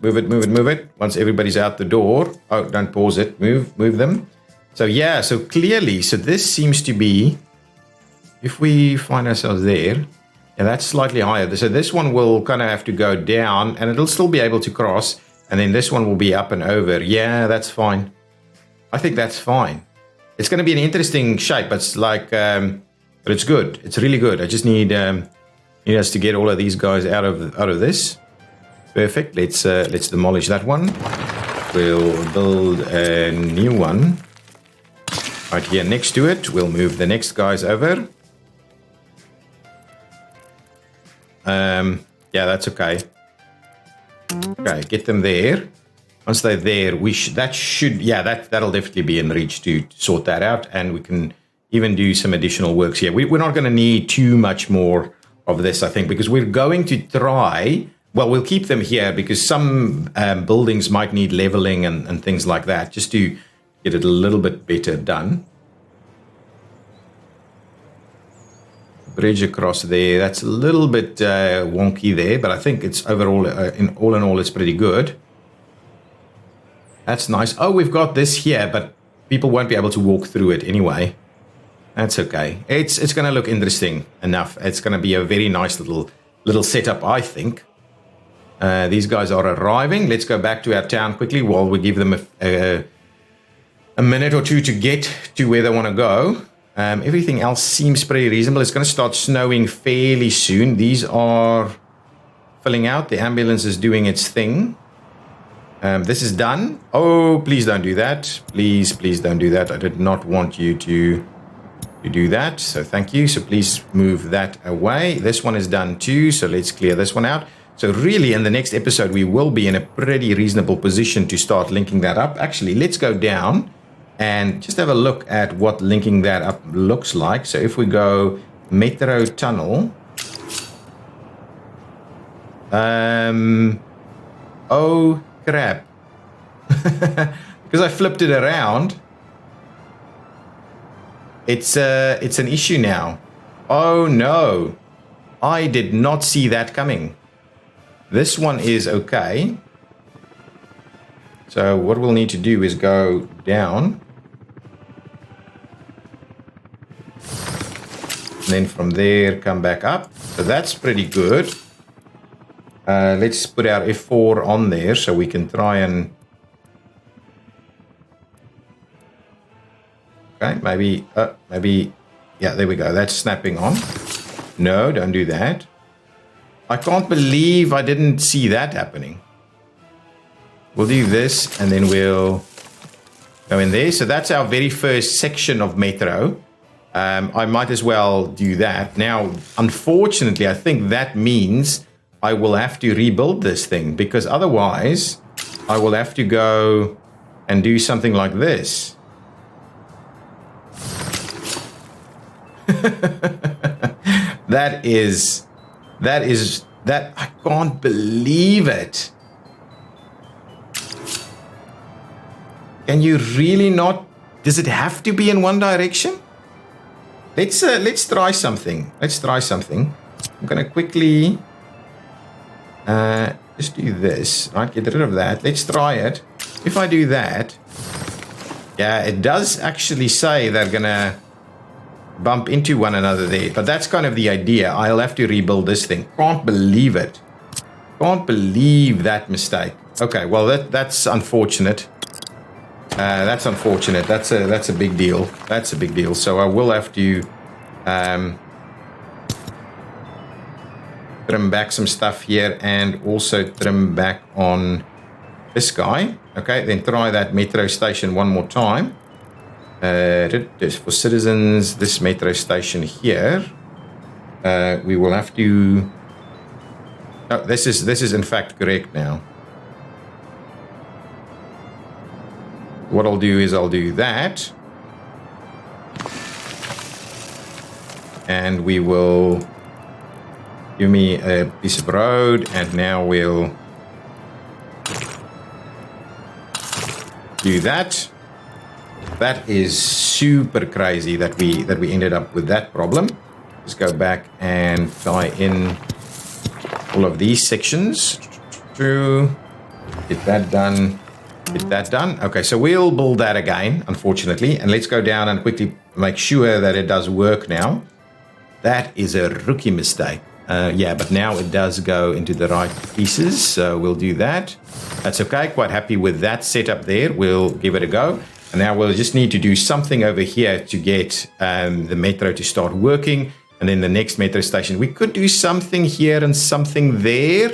Once everybody's out the door. Oh, don't pause it. Move them. So yeah, so clearly, so this seems to be, if we find ourselves there, that's slightly higher. So this one will kind of have to go down, and it'll still be able to cross, and then this one will be up and over. Yeah, that's fine. I think that's fine. It's going to be an interesting shape. It's like, but it's good. It's really good. I just need us to get all of these guys out of this. Perfect. Let's demolish that one. We'll build a new one right here next to it. We'll move the next guys over. Yeah, that's okay. Okay, get them there. Once they're there, that'll definitely be in reach to sort that out, and we can even do some additional works here. We're not going to need too much more of this, I think, because we're going to try. Well, we'll keep them here because some buildings might need leveling and things like that, just to get it a little bit better done. Bridge across there. That's a little bit wonky there, but I think it's overall, in all, it's pretty good. That's nice. Oh, we've got this here, but people won't be able to walk through it anyway. That's okay. It's going to look interesting enough. It's going to be a very nice little setup, I think. These guys are arriving. Let's go back to our town quickly while we give them a minute or two to get to where they want to go. Everything else seems pretty reasonable. It's going to start snowing fairly soon. These are filling out. The ambulance is doing its thing. This is done. Oh, please don't do that. Please don't do that. I did not want you to do that. So thank you. So please move that away. This one is done too. So let's clear this one out. So really in the next episode, we will be in a pretty reasonable position to start linking that up. Actually, let's go down and just have a look at what linking that up looks like. So if we go Metro Tunnel. Oh, crap. Because I flipped it around. It's an issue now. Oh no. I did not see that coming. This one is okay. So what we'll need to do is go down. And then from there, come back up. So that's pretty good. Let's put our F4 on there so we can try and... Okay, maybe, yeah, there we go. That's snapping on. No, don't do that. I can't believe I didn't see that happening. We'll do this and then we'll go in there. So that's our very first section of metro. I might as well do that. Now, unfortunately, I think that means I will have to rebuild this thing because otherwise I will have to go and do something like this. That I can't believe it. Can you really not? Does it have to be in one direction? Let's try something. I'm gonna quickly just do this. Right, get rid of that. Let's try it. If I do that, yeah, it does actually say they're gonna bump into one another there, but that's kind of the idea. I'll have to rebuild this thing. Can't believe it. Can't believe that mistake. Okay, well that's unfortunate. That's unfortunate. That's a big deal. That's a big deal. So I will have to trim back some stuff here and also trim back on this guy. Okay, then try that metro station one more time. For citizens, this metro station here, we will have to... No, this is in fact correct now. What I'll do is I'll do that. And we will give me a piece of road, and now we'll do that. That is super crazy that we ended up with that problem. Let's go back and tie in all of these sections. Get that done. Get that done. Okay, so we'll build that again, unfortunately. And let's go down and quickly make sure that it does work now. That is a rookie mistake. Yeah, but now it does go into the right pieces. So we'll do that. That's okay. Quite happy with that setup there. We'll give it a go. And now we'll just need to do something over here to get the metro to start working. And then the next metro station. We could do something here and something there,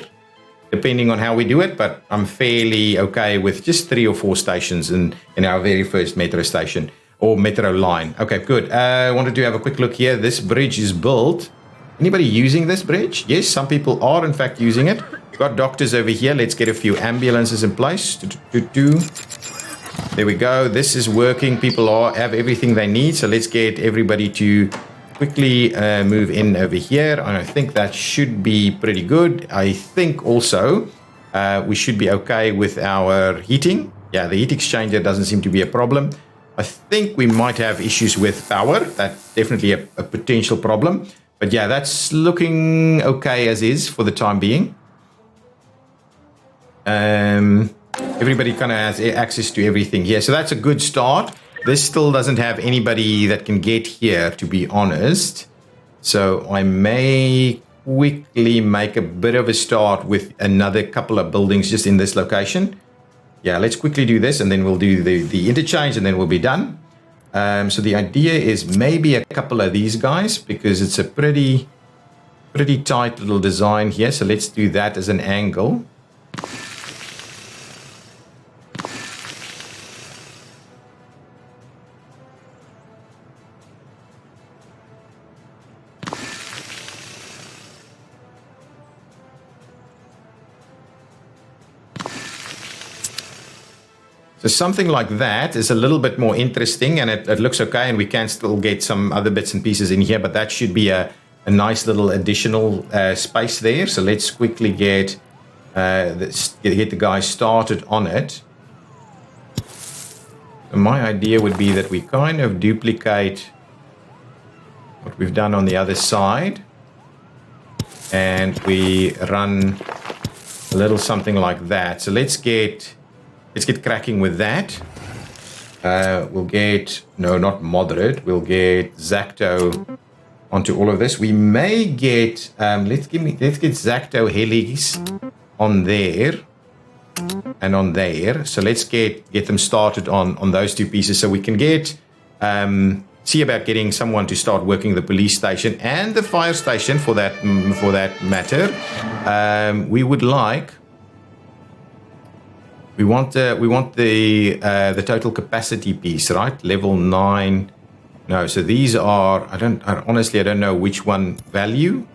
depending on how we do it. But I'm fairly okay with just 3 or 4 stations in our very first metro station or metro line. Okay, good. I wanted to have a quick look here. This bridge is built. Anybody using this bridge? Yes, some people are in fact using it. We've got doctors over here. Let's get a few ambulances in place. There we go. This is working. People have everything they need. So let's get everybody to quickly move in over here. And I think that should be pretty good. I think also we should be okay with our heating. Yeah, the heat exchanger doesn't seem to be a problem. I think we might have issues with power. That's definitely a potential problem. But yeah, that's looking okay as is for the time being. Everybody kind of has access to everything here. So that's a good start. This still doesn't have anybody that can get here, to be honest. So I may quickly make a bit of a start with another couple of buildings just in this location. Yeah, let's quickly do this and then we'll do the interchange and then we'll be done. So the idea is maybe a couple of these guys because it's a pretty tight little design here. So let's do that as an angle. So something like that is a little bit more interesting and it looks okay and we can still get some other bits and pieces in here, but that should be a nice little additional space there. So let's quickly get the guys started on it. So my idea would be that we kind of duplicate what we've done on the other side and we run a little something like that. So let's get cracking with that. We'll get, no, not moderate. We'll get Zacto onto all of this. We may get, let's get Zacto Helis on there and on there. So let's get them started on those two pieces, so we can get see about getting someone to start working the police station and the fire station for that matter. We want the total capacity piece, right? Level 9. No, so these are, honestly I don't know which one value.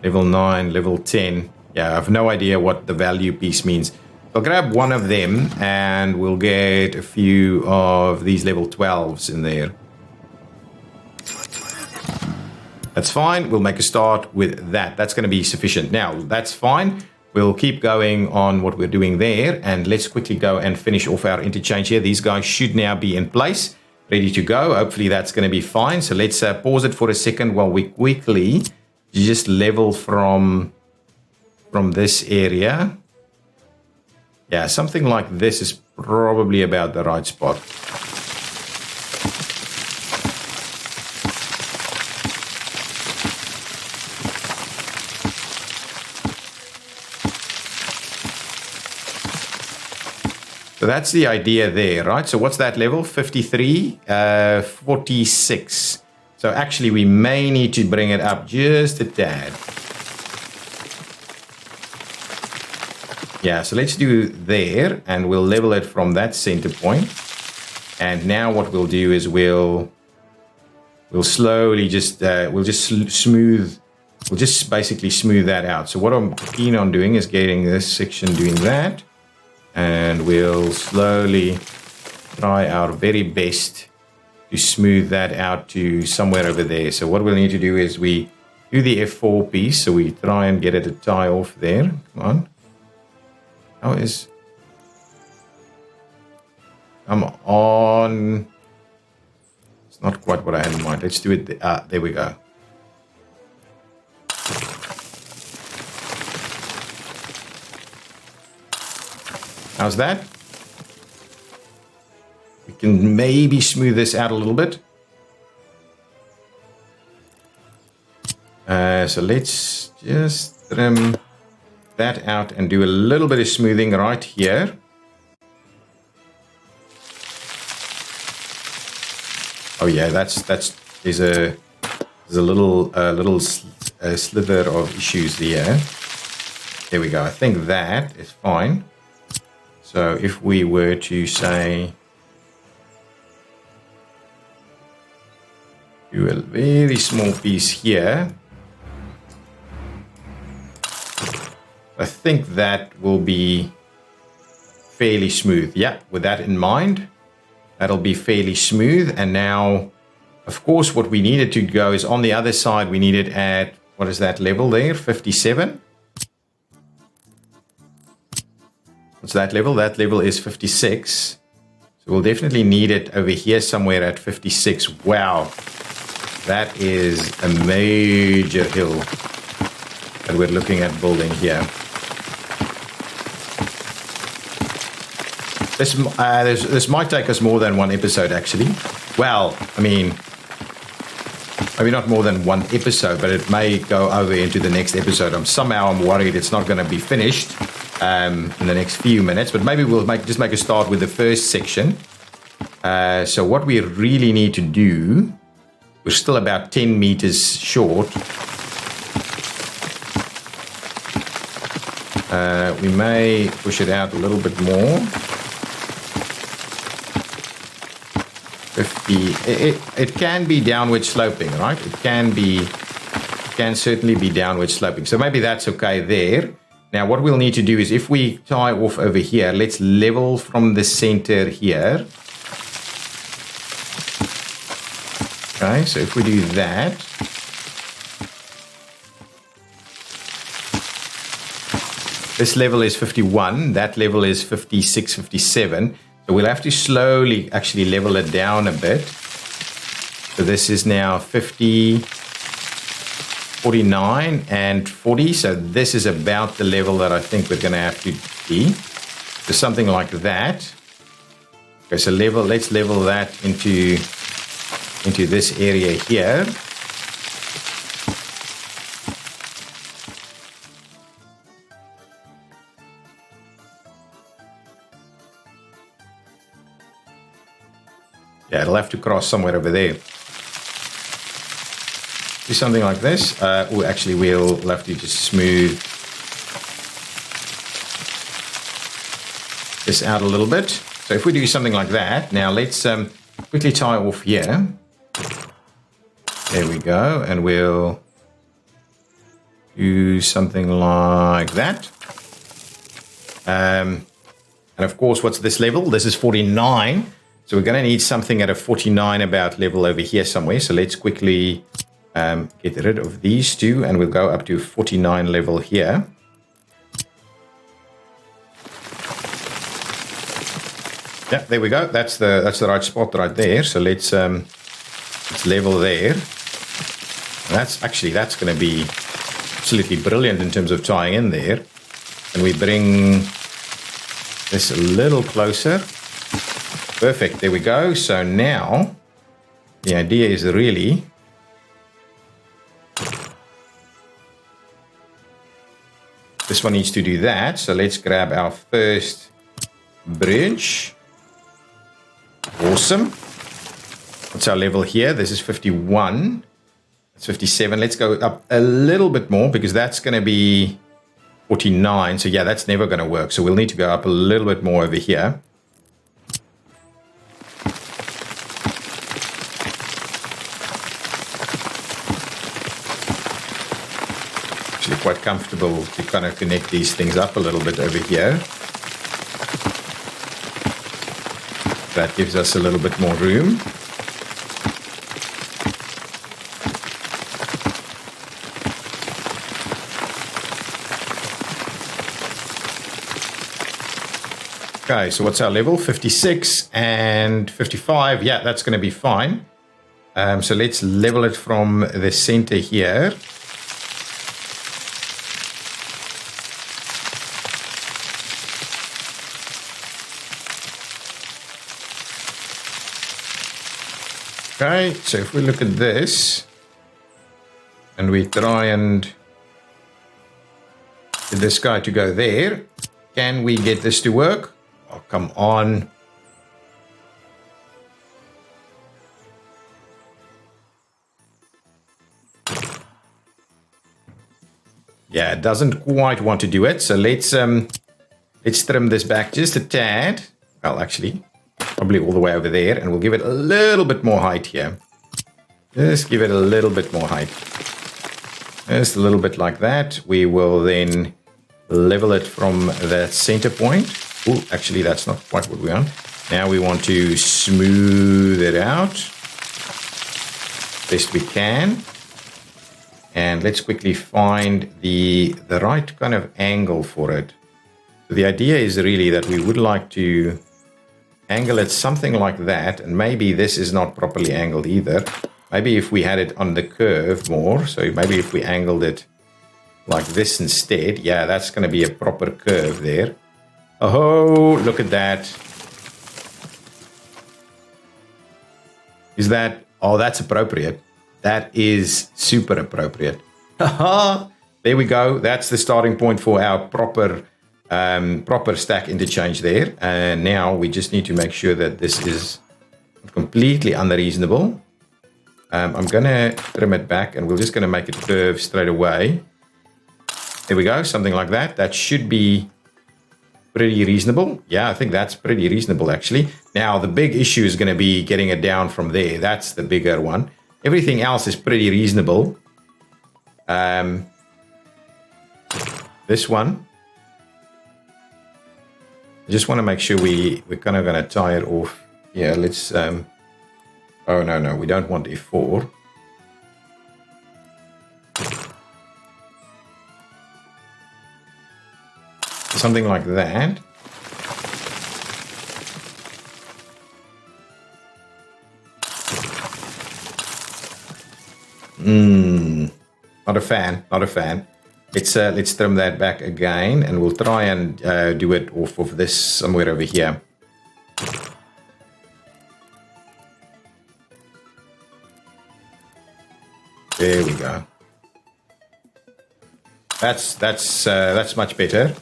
Level 9, level 10. Yeah, I have no idea what the value piece means. I'll grab one of them and we'll get a few of these level 12s in there. That's fine. We'll make a start with that. That's going to be sufficient. Now, that's fine. We'll keep going on what we're doing there, and let's quickly go and finish off our interchange here. These guys should now be in place, ready to go. Hopefully that's going to be fine. So let's pause it for a second while we quickly just level from this area. Yeah, something like this is probably about the right spot. So that's the idea there, right? So what's that level? 53, 46. So actually we may need to bring it up just a tad. Yeah, so let's do there, and we'll level it from that center point. And now what we'll do is we'll slowly just basically smooth that out. So what I'm keen on doing is getting this section doing that, and we'll slowly try our very best to smooth that out to somewhere over there. So what we'll need to do is we do the F4 piece, so we try and get it to tie off there. Come on. Come on. It's not quite what I had in mind. Let's do it. There we go. How's that? We can maybe smooth this out a little bit. So let's just trim that out and do a little bit of smoothing right here. Oh yeah, there's a little slither of issues there. There we go. I think that is fine. So if we were to say do a very small piece here, I think that will be fairly smooth. Yeah, with that in mind, that'll be fairly smooth. And now, of course, what we needed to go is on the other side, we needed at, what is that level there? 57. What's that level? That level is 56. So we'll definitely need it over here somewhere at 56. Wow. That is a major hill that we're looking at building here. This might take us more than one episode, actually. Well, I mean, maybe not more than one episode, but it may go over into the next episode. I'm worried it's not going to be finished in the next few minutes, but maybe we'll just make a start with the first section. So what we really need to do, we're still about 10 meters short. We may push it out a little bit more. 50. It can be downward sloping, right? It can certainly be downward sloping. So maybe that's okay there. Now what we'll need to do is, if we tie off over here, let's level from the center here. Okay, so if we do that, this level is 51, that level is 56, 57. So we'll have to slowly actually level it down a bit. So this is now 50, 49, and 40. So this is about the level that I think we're going to have to be. So something like that. Okay, so let's level that into into this area here. Yeah, it'll have to cross somewhere over there. Do something like this. Oh, actually, we'll have to just smooth this out a little bit. So if we do something like that, now let's quickly tie off here. There we go, and we'll do something like that. And of course, what's this level? This is 49. So we're going to need something at a 49 about level over here somewhere. So let's quickly get rid of these two, and we'll go up to 49 level here. Yeah, there we go. That's the right spot right there. So let's level there. And that's going to be absolutely brilliant in terms of tying in there. And we bring this a little closer. Perfect. There we go. So now the idea is really this one needs to do that. So let's grab our first bridge. Awesome. What's our level here? This is 51. That's 57. Let's go up a little bit more because that's going to be 49. So yeah, that's never going to work. So we'll need to go up a little bit more over here. Actually quite comfortable to kind of connect these things up a little bit over here. That gives us a little bit more room. Okay, so what's our level? 56 and 55. Yeah, that's going to be fine. So let's level it from the center here. Okay, so if we look at this and we try and get this guy to go there, can we get this to work? Oh, come on. Yeah, it doesn't quite want to do it. So let's trim this back just a tad. Well, actually, probably all the way over there, and we'll give it a little bit more height here. Just give it a little bit more height. Just a little bit like that. We will then level it from that center point. Oh, actually, that's not quite what we want. Now we want to smooth it out best we can. And let's quickly find the right kind of angle for it. So the idea is really that we would like to angle it something like that. And maybe this is not properly angled either. Maybe if we had it on the curve more. So maybe if we angled it like this instead. Yeah, that's going to be a proper curve there. Oh, look at that. Is that... Oh, that's appropriate. That is super appropriate. There we go. That's the starting point for our proper stack interchange there. And now we just need to make sure that this is completely unreasonable. I'm going to trim it back and we're just going to make it curve straight away. There we go. Something like that. That should be pretty reasonable. Yeah, I think that's pretty reasonable actually. Now the big issue is going to be getting it down from there. That's the bigger one. Everything else is pretty reasonable. This one, I just want to make sure we're kind of going to tie it off. Yeah, let's, oh no, we don't want F4. Something like that. Not a fan. Let's trim that back again, and we'll try and do it off of this somewhere over here. There we go. That's much better.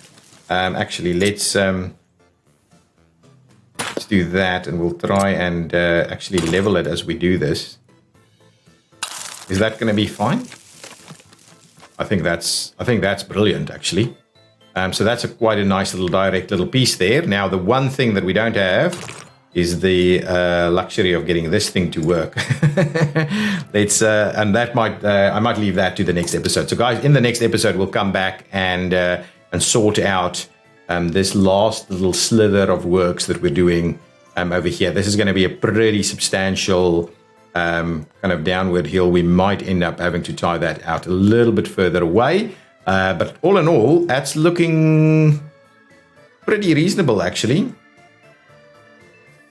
Actually, let's do that, and we'll try and actually level it as we do this. Is that going to be fine? I think that's brilliant, actually. So that's quite a nice little direct little piece there. Now, the one thing that we don't have is the luxury of getting this thing to work. And that I might leave that to the next episode. So, guys, in the next episode, we'll come back and sort out this last little slither of works that we're doing over here. This is going to be a pretty substantial kind of downward hill. We might end up having to tie that out a little bit further away. But all in all, that's looking pretty reasonable, actually,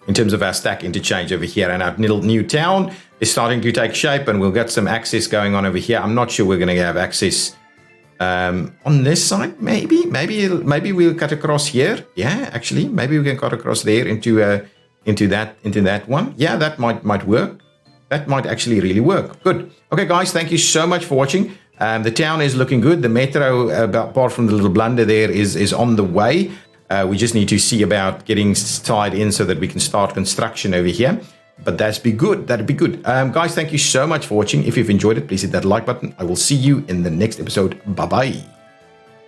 in terms of our stack interchange over here. And our little new town is starting to take shape, and we'll get some access going on over here. I'm not sure we're going to have access on this side. Maybe we'll cut across here. Yeah, actually, maybe we can cut across there into that one. Yeah, that might work. That might actually really work. Good. Okay, guys, thank you so much for watching. The town is looking good. The metro, apart from the little blunder there, is on the way. We just need to see about getting tied in so that we can start construction over here. But that'd be good. Guys, thank you so much for watching. If you've enjoyed it, please hit that like button. I will see you in the next episode. Bye-bye.